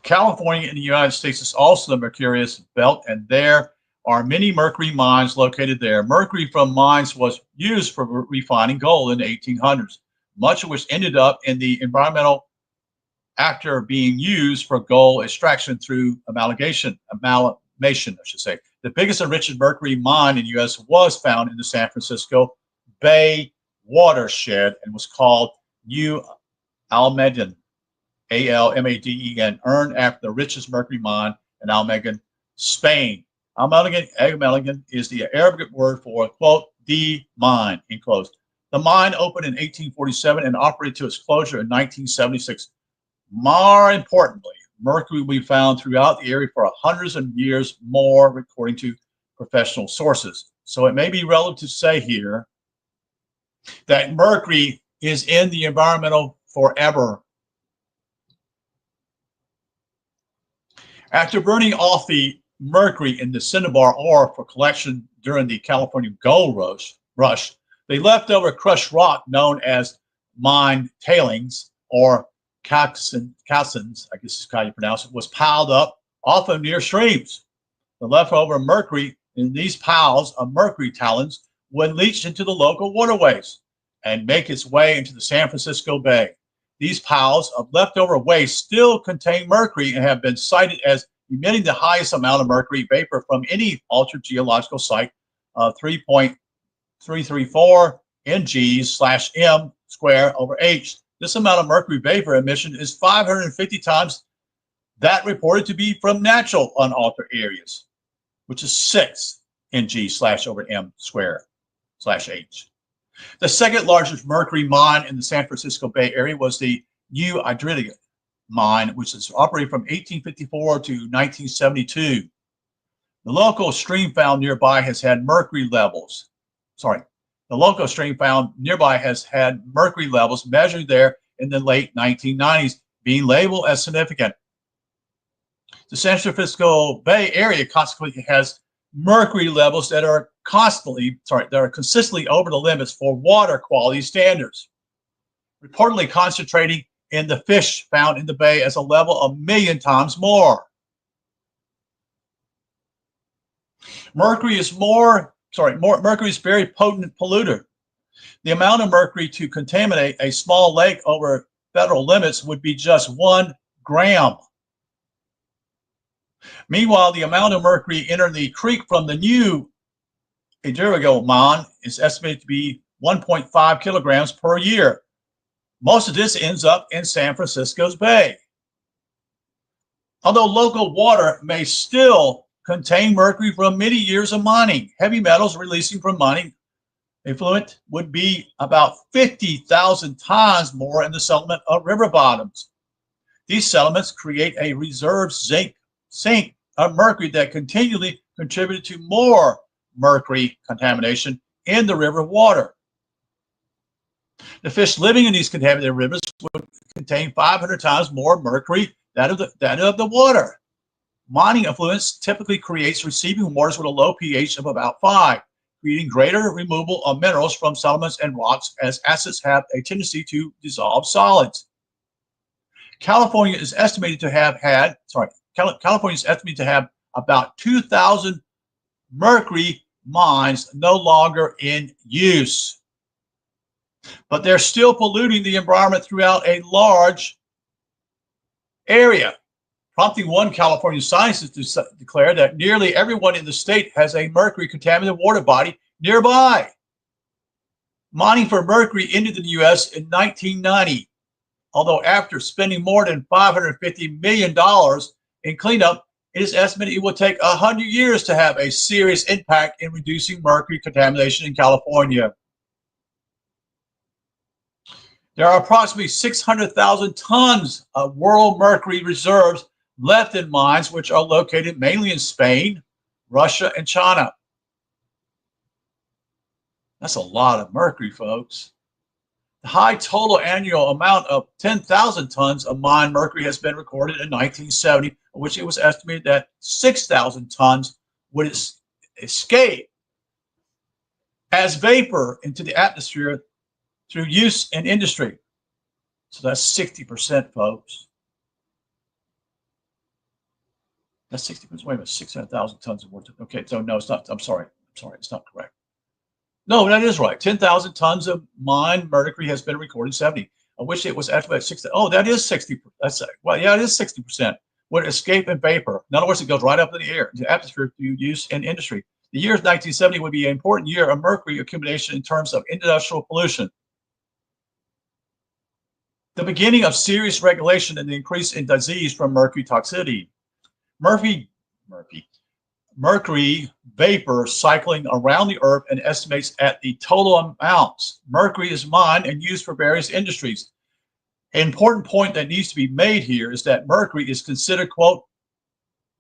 California in the United States is also the Mercurius belt, and there are many mercury mines located there. Mercury from mines was used for refining gold in the 1800s, much of which ended up in the environmental after being used for gold extraction through amalgamation, I should say. The biggest enriched mercury mine in the U.S. was found in the San Francisco Bay watershed and was called New Almaden, Almaden, earned after the richest mercury mine in Almaden, Spain. Almaden is the Arabic word for, quote, the mine, enclosed. The mine opened in 1847 and operated to its closure in 1976. More importantly, mercury will be found throughout the area for hundreds of years more, according to professional sources. So it may be relative to say here that mercury is in the environmental forever. After burning off the mercury in the cinnabar ore for collection during the California gold rush, the leftover crushed rock known as mine tailings, or calcins, I guess is how you pronounce it, was piled up often near streams. The leftover mercury in these piles of mercury talons would leach into the local waterways and make its way into the San Francisco Bay. These piles of leftover waste still contain mercury and have been cited as emitting the highest amount of mercury vapor from any altered geological site, 3.334 mg/m²/h. This amount of mercury vapor emission is 550 times that reported to be from natural unaltered areas, which is 6 mg/m²/h. The second largest mercury mine in the San Francisco Bay Area was the New Almaden mine, which is operating from 1854 to 1972. The local stream found nearby has had mercury levels. The local stream found nearby has had mercury levels measured there in the late 1990s, being labeled as significant. The San Francisco Bay Area consequently has mercury levels that are consistently over the limits for water quality standards, reportedly concentrating in the fish found in the bay as a level of 1,000,000 times more. Mercury is mercury is very potent polluter. The amount of mercury to contaminate a small lake over federal limits would be just 1 gram. Meanwhile, the amount of mercury entering the creek from the new Hidalgo mine is estimated to be 1.5 kilograms per year. Most of this ends up in San Francisco's Bay. Although local water may still contain mercury from many years of mining, heavy metals releasing from mining effluent would be about 50,000 times more in the settlement of river bottoms. These settlements create a reserve sink of mercury that continually contributed to more mercury contamination in the river water. The fish living in these contaminated rivers would contain 500 times more mercury than of the water. Mining effluents typically creates receiving waters with a low pH of about 5, creating greater removal of minerals from sediments and rocks, as acids have a tendency to dissolve solids. California is estimated to have about 2,000 mercury mines no longer in use. But they're still polluting the environment throughout a large area, prompting one California scientist to declare that nearly everyone in the state has a mercury-contaminated water body nearby. Mining for mercury ended in the U.S. in 1990, although after spending more than $550 million in cleanup, it is estimated it will take 100 years to have a serious impact in reducing mercury contamination in California. There are approximately 600,000 tons of world mercury reserves left in mines, which are located mainly in Spain, Russia, and China. That's a lot of mercury, folks. The high total annual amount of 10,000 tons of mined mercury has been recorded in 1970, of which it was estimated that 6,000 tons would escape as vapor into the atmosphere through use in industry. So that's 60%, folks. That's 60%. Wait a minute, 600,000 tons of water. Okay, so no, it's not. I'm sorry, it's not correct. No, that is right. 10,000 tons of mined mercury has been recorded in 70, of which it was estimated 60. Oh, that is 60. That's well, yeah, it is 60%. Would escape in vapor. In other words, it goes right up in the air, into the atmosphere through use in industry. The year 1970 would be an important year of mercury accumulation in terms of industrial pollution. The beginning of serious regulation and the increase in disease from mercury toxicity. Mercury vapor cycling around the earth and estimates at the total amounts. Mercury is mined and used for various industries. An important point that needs to be made here is that mercury is considered, quote,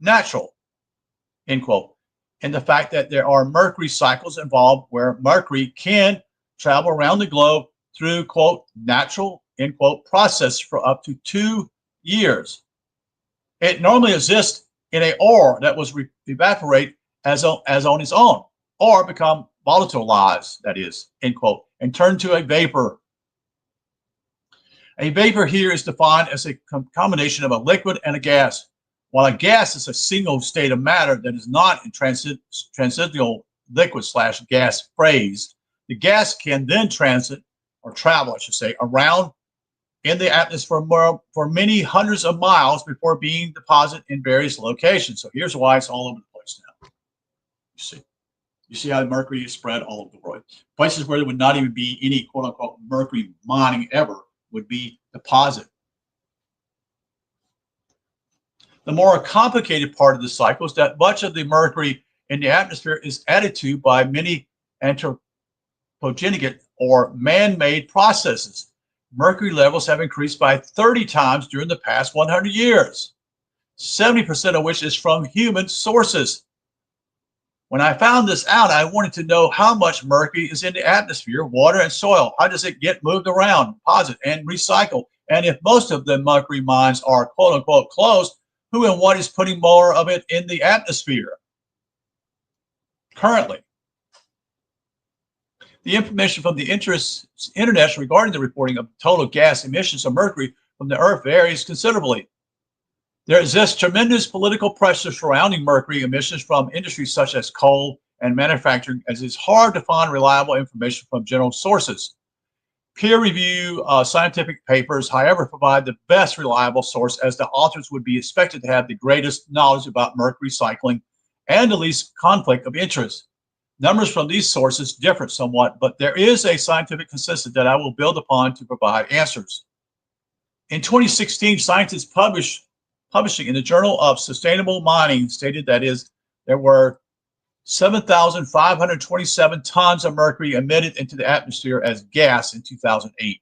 natural, end quote, and the fact that there are mercury cycles involved where mercury can travel around the globe through, quote, natural, end quote, process for up to 2 years. It normally exists in an ore that was evaporate as on its own, or become volatilized, that is, end quote, and turn to a vapor. A vapor here is defined as a combination of a liquid and a gas. While a gas is a single state of matter that is not in transitional liquid / gas phase, the gas can then transit, or travel, I should say, around in the atmosphere for many hundreds of miles before being deposited in various locations. So here's why it's all over the place now. You see how mercury is spread all over the world. Places where there would not even be any quote unquote mercury mining ever would be deposited. The more complicated part of the cycle is that much of the mercury in the atmosphere is added to by many anthropogenic or man-made processes. Mercury levels have increased by 30 times during the past 100 years, 70% of which is from human sources. When I found this out, I wanted to know how much mercury is in the atmosphere, water, and soil. How does it get moved around, deposited, and recycled? And if most of the mercury mines are quote unquote closed, who and what is putting more of it in the atmosphere currently? The information from the internet regarding the reporting of total gas emissions of mercury from the Earth varies considerably. There exists tremendous political pressure surrounding mercury emissions from industries such as coal and manufacturing, as it's hard to find reliable information from general sources. Peer review scientific papers, however, provide the best reliable source, as the authors would be expected to have the greatest knowledge about mercury cycling and the least conflict of interest. Numbers from these sources differ somewhat, but there is a scientific consensus that I will build upon to provide answers. In 2016, scientists publishing in the Journal of Sustainable Mining stated that there were 7,527 tons of mercury emitted into the atmosphere as gas in 2008,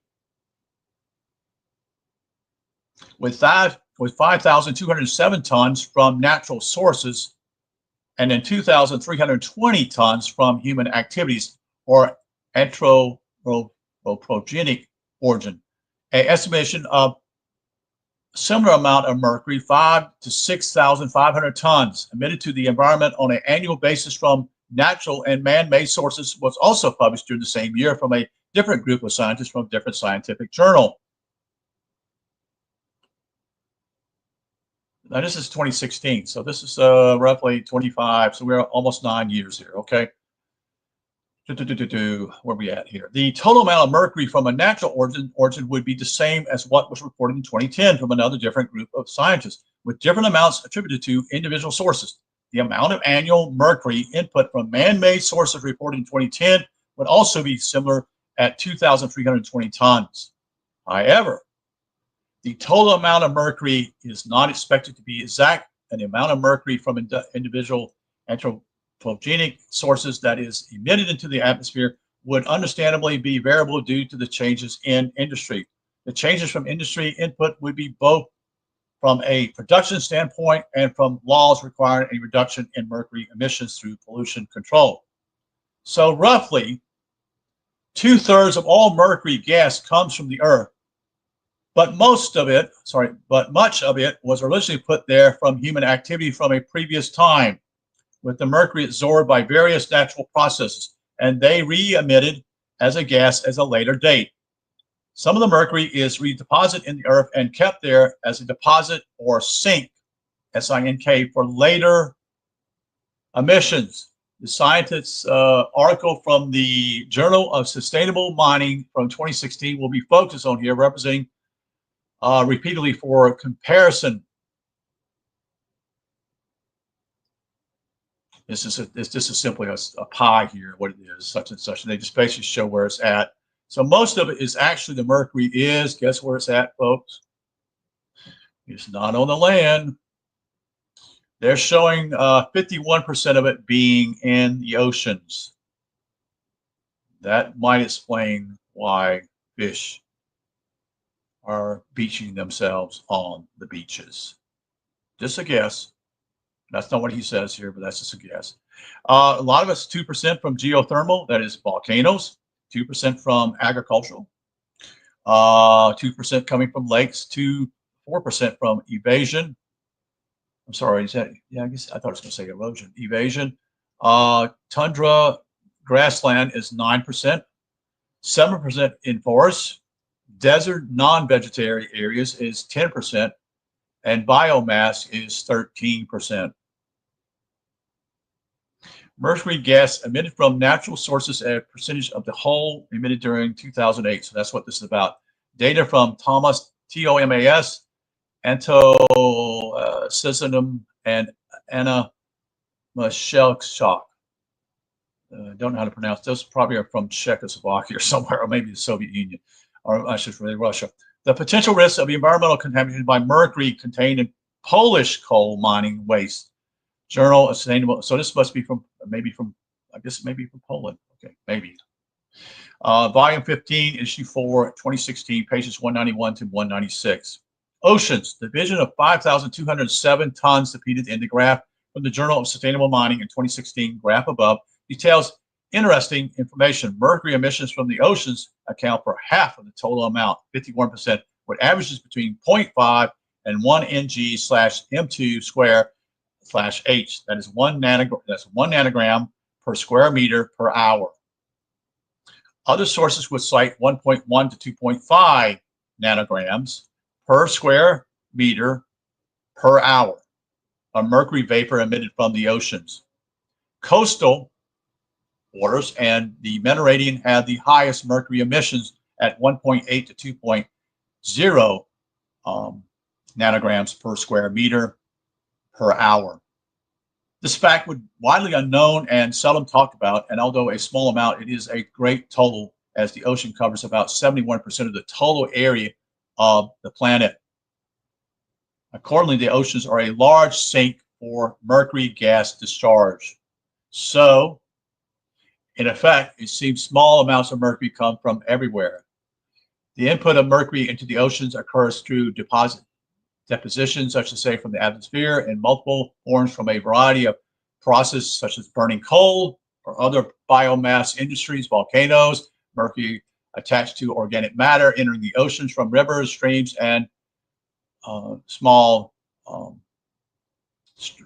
with 5,207 tons from natural sources, and then 2,320 tons from human activities or anthropogenic origin. An estimation of similar amount of mercury, 5 to 6,500 tons, emitted to the environment on an annual basis from natural and man-made sources, was also published during the same year from a different group of scientists from a different scientific journal. Now, this is 2016, so this is roughly 25, so we're almost 9 years here, okay? Where are we at here? The total amount of mercury from a natural origin would be the same as what was reported in 2010 from another different group of scientists, with different amounts attributed to individual sources. The amount of annual mercury input from man-made sources reported in 2010 would also be similar at 2,320 tons. However, the total amount of mercury is not expected to be exact, and the amount of mercury from individual anthropogenic sources that is emitted into the atmosphere would understandably be variable due to the changes in industry. The changes from industry input would be both from a production standpoint and from laws requiring a reduction in mercury emissions through pollution control. So roughly 2/3 of all mercury gas comes from the earth, but much of it was originally put there from human activity from a previous time, with the mercury absorbed by various natural processes, and they re-emitted as a gas at a later date. Some of the mercury is redeposited in the earth and kept there as a deposit or sink, S-I-N-K, for later emissions. The scientists' article from the Journal of Sustainable Mining from 2016 will be focused on here, representing repeatedly for comparison. This is simply a pie here, what it is, such and such, and they just basically show where it's at. So most of it is actually the mercury is, guess where it's at, folks? It's not on the land. They're showing 51% of it being in the oceans. That might explain why fish are beaching themselves on the beaches. Just a guess. That's not what he says here, but that's just a guess. A lot of it's 2% from geothermal, that is volcanoes, 2% from agricultural, 2% coming from lakes, 4% from evasion. I'm sorry, is that, yeah, I guess I thought it was going to say erosion. Evasion. Tundra grassland is 9%, 7% in forests. Desert non-vegetarian areas is 10%, and biomass is 13%. Mercury gas emitted from natural sources at a percentage of the whole emitted during 2008. So that's what this is about. Data from Thomas, T-O-M-A-S, Antocisinum, and Anna Michelchuk. Don't know how to pronounce those. Probably are from Czechoslovakia or somewhere, or maybe the Soviet Union, or I should say Russia. The potential risks of environmental contamination by mercury contained in Polish coal mining waste. Journal of Sustainable. So this must be from maybe from Poland. Okay, maybe. Volume 15, issue 4, 2016, pages 191 to 196. Oceans, division of 5,207 tons depleted in the graph from the Journal of Sustainable Mining in 2016. Graph above details interesting information. Mercury emissions from the oceans account for half of the total amount, 51%, with averages between 0.5 and 1 ng/m2 square /h. That is 1 nanogram. That's 1 nanogram per square meter per hour. Other sources would cite 1.1 to 2.5 nanograms per square meter per hour of mercury vapor emitted from the oceans. Coastal waters and the Mediterranean had the highest mercury emissions at 1.8 to 2.0 nanograms per square meter per hour. This fact was widely unknown and seldom talked about, and although a small amount, it is a great total, as the ocean covers about 71% of the total area of the planet. Accordingly, the oceans are a large sink for mercury gas discharge. So, in effect, it seems small amounts of mercury come from everywhere. The input of mercury into the oceans occurs through deposition, such as, say, from the atmosphere, in multiple forms from a variety of processes, such as burning coal or other biomass industries, volcanoes, mercury attached to organic matter entering the oceans from rivers, streams, and small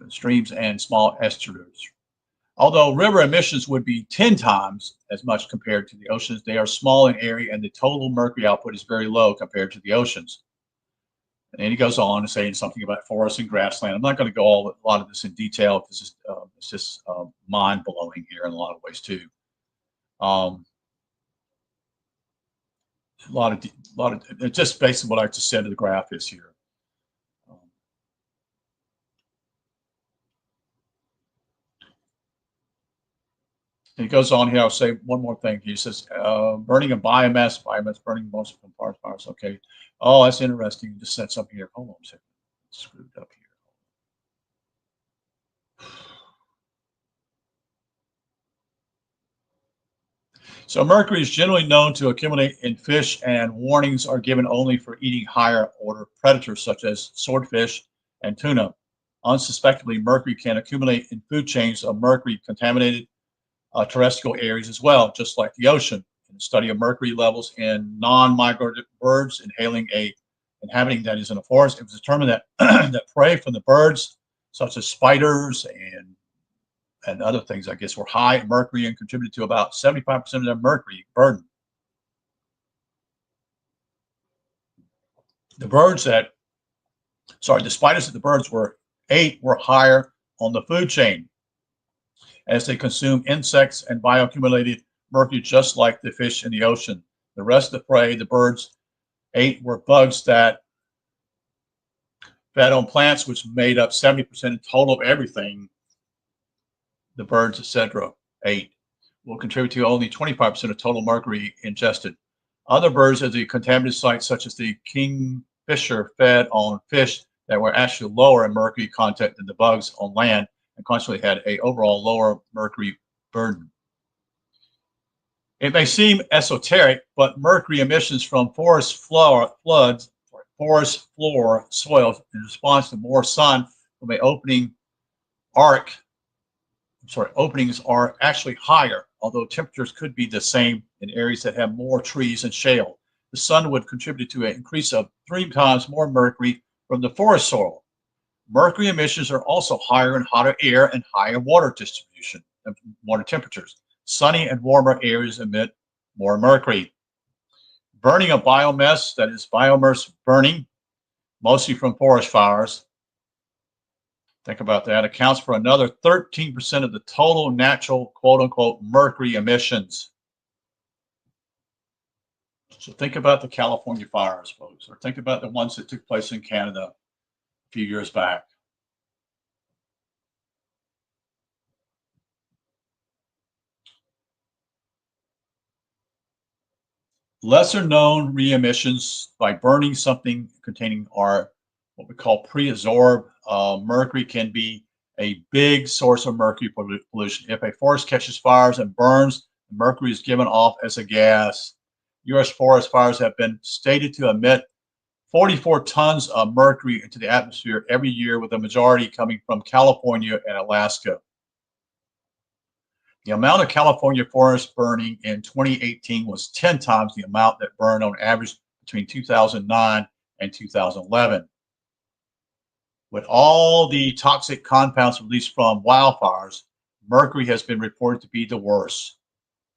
streams and small estuaries. Although river emissions would be 10 times as much compared to the oceans, they are small in area and the total mercury output is very low compared to the oceans. And he goes on to saying something about forests and grassland. I'm not going to go a lot of this in detail because it's just mind-blowing here in a lot of ways too. A lot of just basically what I just said to the graph is here. He goes on here. I'll say one more thing. He says, burning of biomass burning most of them forest fires. Okay. Oh, that's interesting. You just said something here. Hold on a second. Screwed up here. So mercury is generally known to accumulate in fish, and warnings are given only for eating higher order predators such as swordfish and tuna. Unsuspectedly, mercury can accumulate in food chains of mercury contaminated terrestrial areas as well, just like the ocean. In the study of mercury levels in non-migratory birds inhabiting that is in a forest, it was determined that that prey from the birds, such as spiders and other things, I guess, were high in mercury and contributed to about 75% of their mercury burden. The spiders that the birds ate were higher on the food chain, as they consume insects and bioaccumulated mercury just like the fish in the ocean. The rest of the prey the birds ate were bugs that fed on plants, which made up 70% in total of everything the birds, etc., ate, will contribute to only 25% of total mercury ingested. Other birds at the contaminated sites, such as the kingfisher, fed on fish that were actually lower in mercury content than the bugs on land, and consequently had an overall lower mercury burden. It may seem esoteric, but mercury emissions from forest floor soils in response to more sun from an openings are actually higher, although temperatures could be the same in areas that have more trees and shale. The sun would contribute to an increase of 3 times more mercury from the forest soil. Mercury emissions are also higher in hotter air and higher water temperatures. Sunny and warmer areas emit more mercury. Burning of biomass, that is biomass burning, mostly from forest fires, think about that, accounts for another 13% of the total natural, quote-unquote, mercury emissions. So think about the California fires, folks, or think about the ones that took place in Canada a few years back. Lesser known re-emissions by burning something containing what we call pre-absorbed mercury can be a big source of mercury pollution. If a forest catches fires and burns, the mercury is given off as a gas. U.S. forest fires have been stated to emit 44 tons of mercury into the atmosphere every year, with the majority coming from California and Alaska. The amount of California forest burning in 2018 was 10 times the amount that burned on average between 2009 and 2011. With all the toxic compounds released from wildfires, mercury has been reported to be the worst.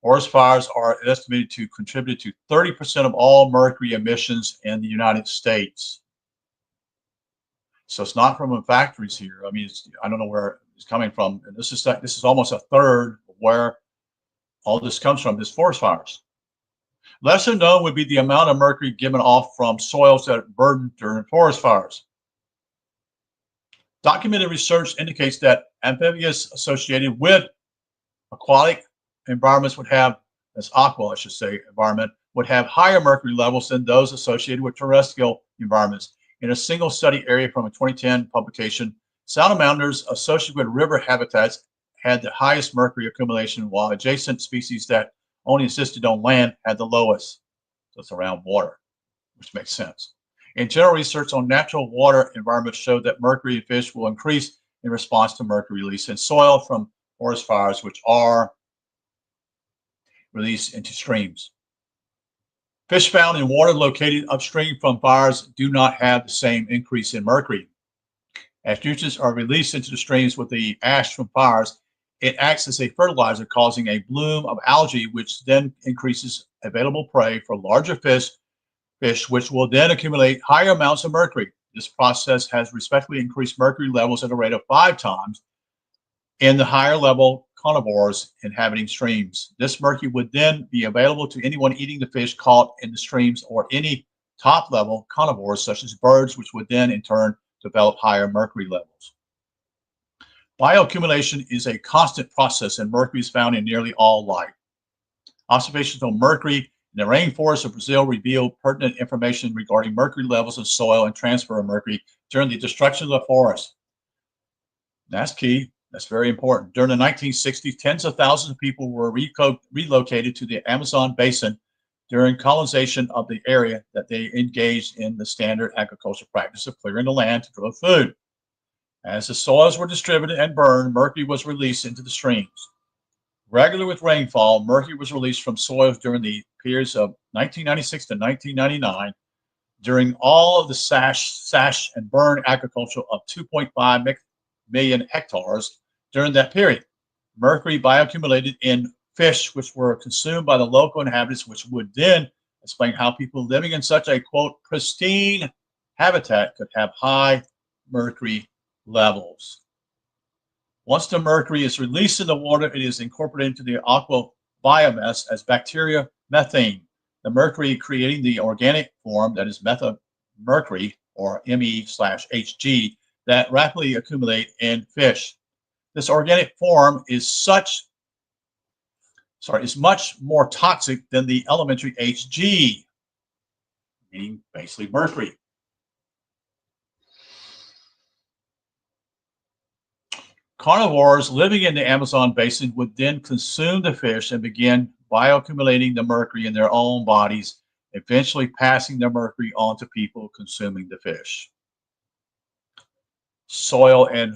Forest fires are estimated to contribute to 30% of all mercury emissions in the United States. So it's not from the factories here. I mean, I don't know where it's coming from. And this is almost a third of where all this comes from, this forest fires. Lesser known would be the amount of mercury given off from soils that burn during forest fires. Documented research indicates that amphibians associated with aquatic environments would have, as aqua, I should say, environment, would have higher mercury levels than those associated with terrestrial environments. In a single study area from a 2010 publication, salamanders associated with river habitats had the highest mercury accumulation, while adjacent species that only existed on land had the lowest. So it's around water, which makes sense. In general, research on natural water environments showed that mercury in fish will increase in response to mercury release in soil from forest fires, which are released into streams. Fish found in water located upstream from fires do not have the same increase in mercury. As nutrients are released into the streams with the ash from fires, it acts as a fertilizer, causing a bloom of algae, which then increases available prey for larger fish, which will then accumulate higher amounts of mercury. This process has respectively increased mercury levels at a rate of 5 times in the higher level carnivores inhabiting streams. This mercury would then be available to anyone eating the fish caught in the streams, or any top level carnivores such as birds, which would then in turn develop higher mercury levels. Bioaccumulation is a constant process, and mercury is found in nearly all life. Observations on mercury in the rainforests of Brazil reveal pertinent information regarding mercury levels in soil and transfer of mercury during the destruction of the forest. That's key. That's very important. During the 1960s, tens of thousands of people were relocated to the Amazon basin during colonization of the area that they engaged in the standard agricultural practice of clearing the land to grow food. As the soils were distributed and burned, mercury was released into the streams. Regular with rainfall, mercury was released from soils during the periods of 1996 to 1999. During all of the sash and burn agriculture of 2.5 million hectares during that period, mercury bioaccumulated in fish, which were consumed by the local inhabitants, which would then explain how people living in such a, quote, pristine habitat could have high mercury levels. Once the mercury is released in the water, it is incorporated into the aqua biomass as bacteria methane. The mercury creating the organic form, that is methylmercury, or Me/Hg, that rapidly accumulate in fish. This organic form is much more toxic than the elementary Hg, meaning basically mercury. Carnivores living in the Amazon basin would then consume the fish and begin bioaccumulating the mercury in their own bodies, eventually passing the mercury on to people consuming the fish. Soil and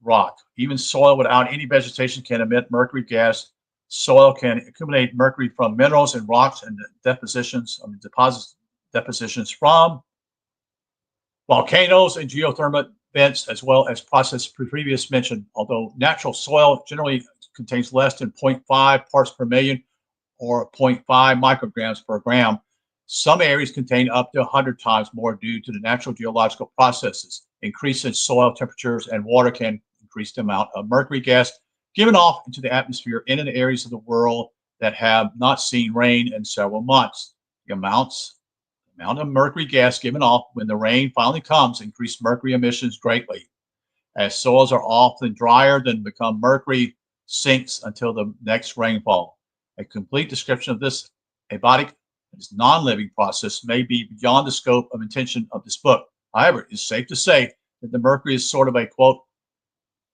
rock. Even soil without any vegetation can emit mercury gas. Soil can accumulate mercury from minerals and rocks and depositions from volcanoes and geothermal vents, as well as processes previously mentioned. Although natural soil generally contains less than 0.5 parts per million or 0.5 micrograms per gram, some areas contain up to 100 times more due to the natural geological processes. Increase in soil temperatures and water can increase the amount of mercury gas given off into the atmosphere in the areas of the world that have not seen rain in several months. The amount of mercury gas given off when the rain finally comes increase mercury emissions greatly. As soils are often drier than become mercury sinks until the next rainfall. A complete description of this abiotic, this non-living process may be beyond the scope of intention of this book. However, it's safe to say that the mercury is sort of a, quote,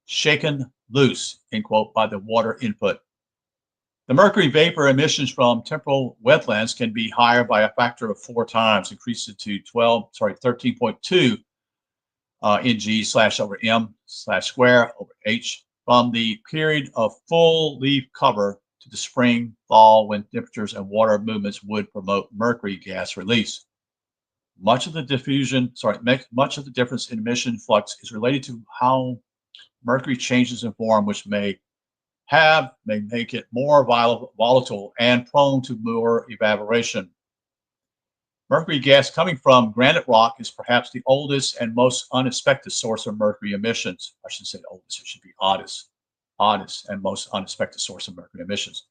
shaken loose, end quote, by the water input. The mercury vapor emissions from temporal wetlands can be higher by a factor of 4 times, increased to 13.2 Ng/m/square/H from the period of full leaf cover to the spring, fall, when temperatures and water movements would promote mercury gas release. Much of the difference in emission flux is related to how mercury changes in form, which may make it more volatile and prone to more evaporation. Mercury gas coming from granite rock is perhaps the oldest and most unexpected source of mercury emissions. I shouldn't say oldest, it should be oddest and most unexpected source of mercury emissions.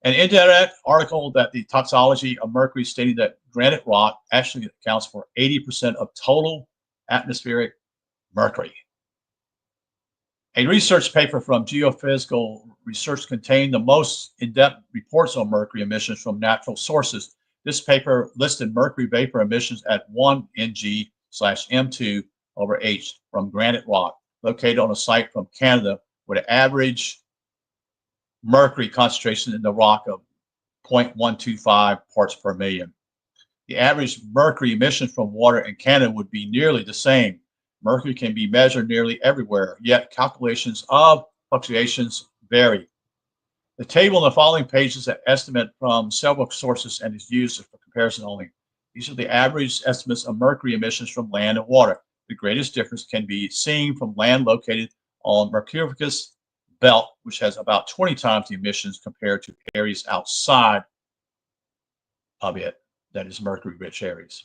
An internet article that the toxicology of mercury stating that granite rock actually accounts for 80% of total atmospheric mercury. A research paper from Geophysical Research contained the most in-depth reports on mercury emissions from natural sources. This paper listed mercury vapor emissions at 1 ng/m2 over H from granite rock located on a site from Canada with an average mercury concentration in the rock of 0.125 parts per million. The average mercury emission from water in Canada would be nearly the same. Mercury can be measured nearly everywhere, yet calculations of fluctuations vary. The table in the following pages an estimate from several sources and is used for comparison only. These are the average estimates of mercury emissions from land and water. The greatest difference can be seen from land located on Mercurius belt, which has about 20 times the emissions compared to areas outside of it, that is mercury-rich areas.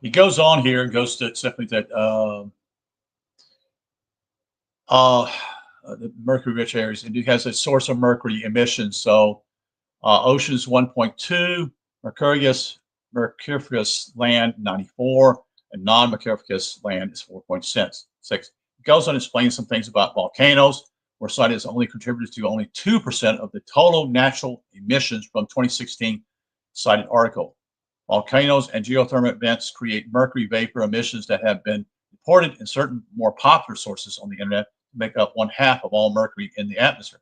He goes on here and goes to simply that the mercury-rich areas, and it has a source of mercury emissions. So oceans 1.2, Mercurius land 94, and non-Mercurius land is 4.6. It goes on to explain some things about volcanoes, where site has only contributed to only 2% of the total natural emissions from 2016 cited article. Volcanoes and geothermal events create mercury vapor emissions that have been reported in certain more popular sources on the internet to make up 1/2 of all mercury in the atmosphere.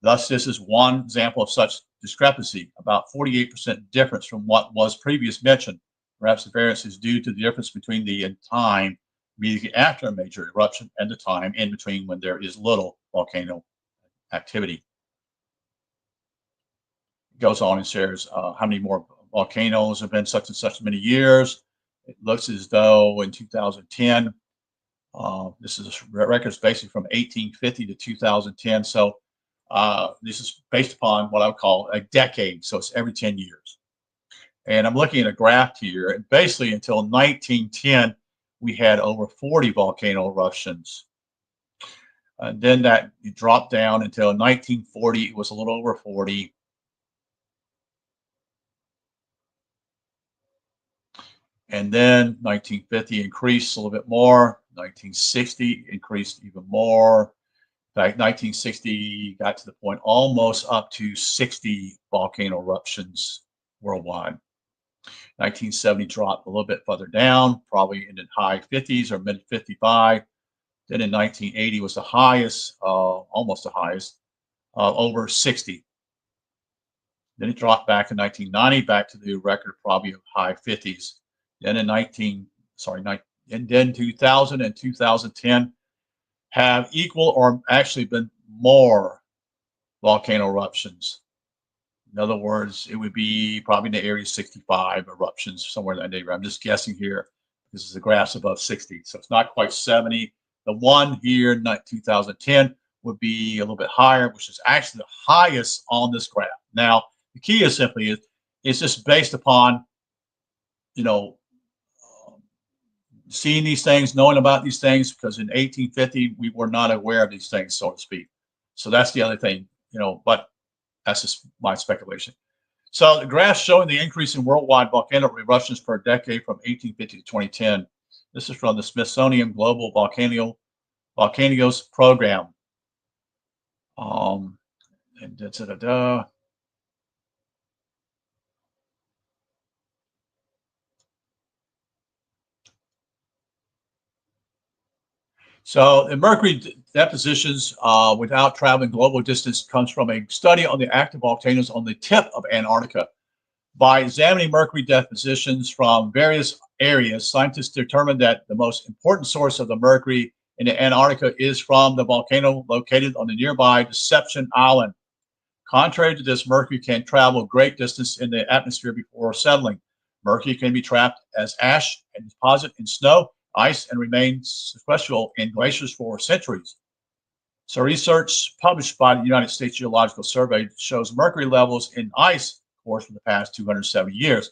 Thus, this is one example of such discrepancy, about 48% difference from what was previously mentioned. Perhaps the variance is due to the difference between the time immediately after a major eruption and the time in between when there is little volcano activity. It goes on and shares how many more volcanoes have been such and such many years. It looks as though in 2010, this is records basically from 1850 to 2010. So this is based upon what I would call a decade. So it's every 10 years. And I'm looking at a graph here. And basically until 1910, we had over 40 volcano eruptions. And then that dropped down until 1940, it was a little over 40. And then 1950 increased a little bit more. 1960 increased even more. In fact, 1960 got to the point almost up to 60 volcano eruptions worldwide. 1970 dropped a little bit further down, probably in the high 50s or mid 55. Then in 1980 was the highest, almost the highest, over 60. Then it dropped back in 1990, back to the record probably of high 50s. Then in 2000 and 2010 have equal or actually been more volcano eruptions. In other words, it would be probably in the area 65 eruptions, somewhere in that neighborhood. I'm just guessing here. This is the graphs above 60, so it's not quite 70. The one here in 2010 would be a little bit higher, which is actually the highest on this graph. Now, the key is simply it's just based upon, seeing these things, knowing about these things, because in 1850 we were not aware of these things, so to speak. So that's the other thing, but that's just my speculation. So the graph showing the increase in worldwide volcanic eruptions per decade from 1850 to 2010. This is from the Smithsonian Global Volcanoes Program. And So the mercury depositions without traveling global distance comes from a study on the active volcanoes on the tip of Antarctica. By examining mercury depositions from various areas, scientists determined that the most important source of the mercury in Antarctica is from the volcano located on the nearby Deception Island. Contrary to this, mercury can travel great distance in the atmosphere before settling. Mercury can be trapped as ash and deposit in snow, ice, and remain sequestral in glaciers for centuries. So research published by the United States Geological Survey shows mercury levels in ice cores for the past 270 years.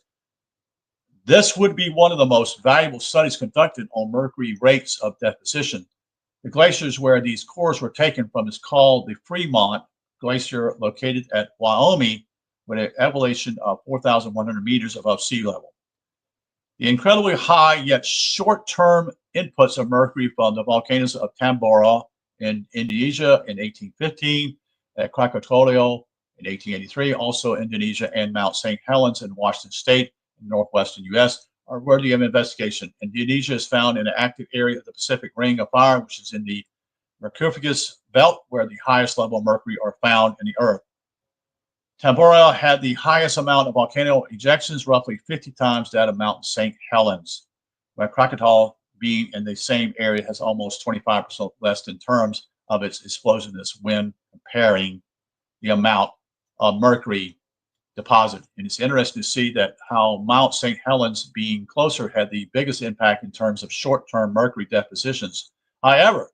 This would be one of the most valuable studies conducted on mercury rates of deposition. The glaciers where these cores were taken from is called the Fremont Glacier, located at Wyoming, with an elevation of 4,100 meters above sea level. The incredibly high yet short-term inputs of mercury from the volcanoes of Tambora in Indonesia in 1815, at Krakatoa in 1883, also Indonesia, and Mount St. Helens in Washington State in northwestern U.S. are worthy of investigation. Indonesia is found in an active area of the Pacific Ring of Fire, which is in the Mercury belt, where the highest level of mercury are found in the Earth. Tambora had the highest amount of volcano ejections, roughly 50 times that of Mount St. Helens, where Krakatoa, being in the same area, has almost 25% less in terms of its explosiveness when comparing the amount of mercury deposit. And it's interesting to see that how Mount St. Helens, being closer, had the biggest impact in terms of short-term mercury depositions. However,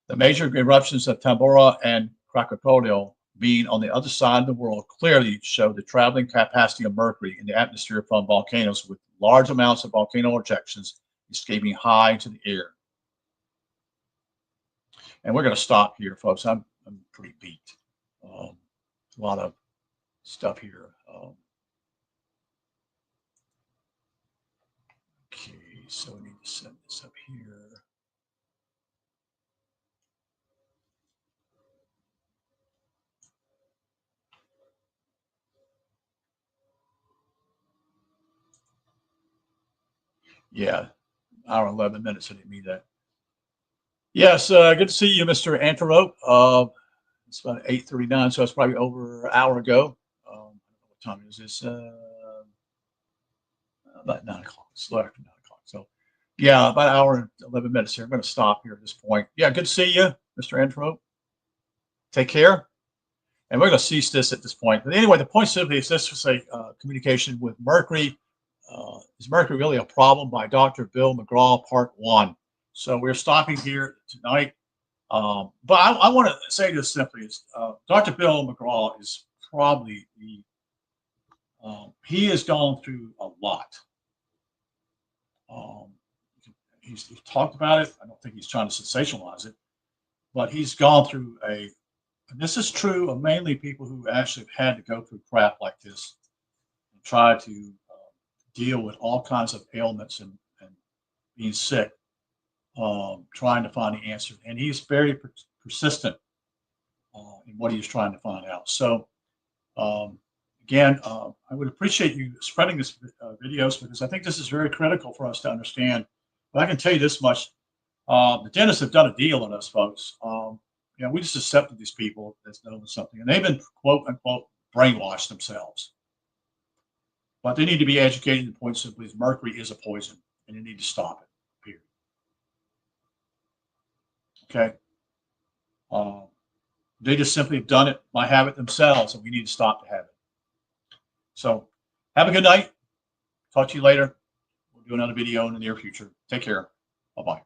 the major eruptions of Tambora and Krakatoa, being on the other side of the world, clearly show the traveling capacity of mercury in the atmosphere from volcanoes, with large amounts of volcano ejections escaping high into the air. And we're going to stop here, folks. I'm pretty beat. A lot of stuff here. Okay, so we need to set this up here. Yeah, hour 11 minutes. I didn't mean that. Yes, good to see you, Mr. Antelope. It's about 8:39, so it's probably over an hour ago. What time is this? About 9 o'clock. It's after 9 o'clock. So, yeah, about an hour and 11 minutes here. I'm going to stop here at this point. Yeah, good to see you, Mr. Antelope. Take care. And we're going to cease this at this point. But anyway, the point simply is this was a communication with Mercury. Is Mercury really a problem, by Dr. Bill McGraw, part 1. So we're stopping here tonight. But I want to say this simply: is Dr. Bill McGraw is probably the he has gone through a lot. He's talked about it. I don't think he's trying to sensationalize it, but he's gone through and this is true of mainly people who actually have had to go through crap like this and try to deal with all kinds of ailments and being sick, trying to find the answer. And he's very persistent in what he's trying to find out. So, again, I would appreciate you spreading this videos, because I think this is very critical for us to understand. But I can tell you this much: the dentists have done a deal on us, folks. We just accepted these people as knowing something, and they've been quote unquote brainwashed themselves. But they need to be educated. The point simply is mercury is a poison, and you need to stop it. Period. Okay. They just simply have done it by habit themselves, and we need to stop the habit. So, have a good night. Talk to you later. We'll do another video in the near future. Take care. Bye-bye.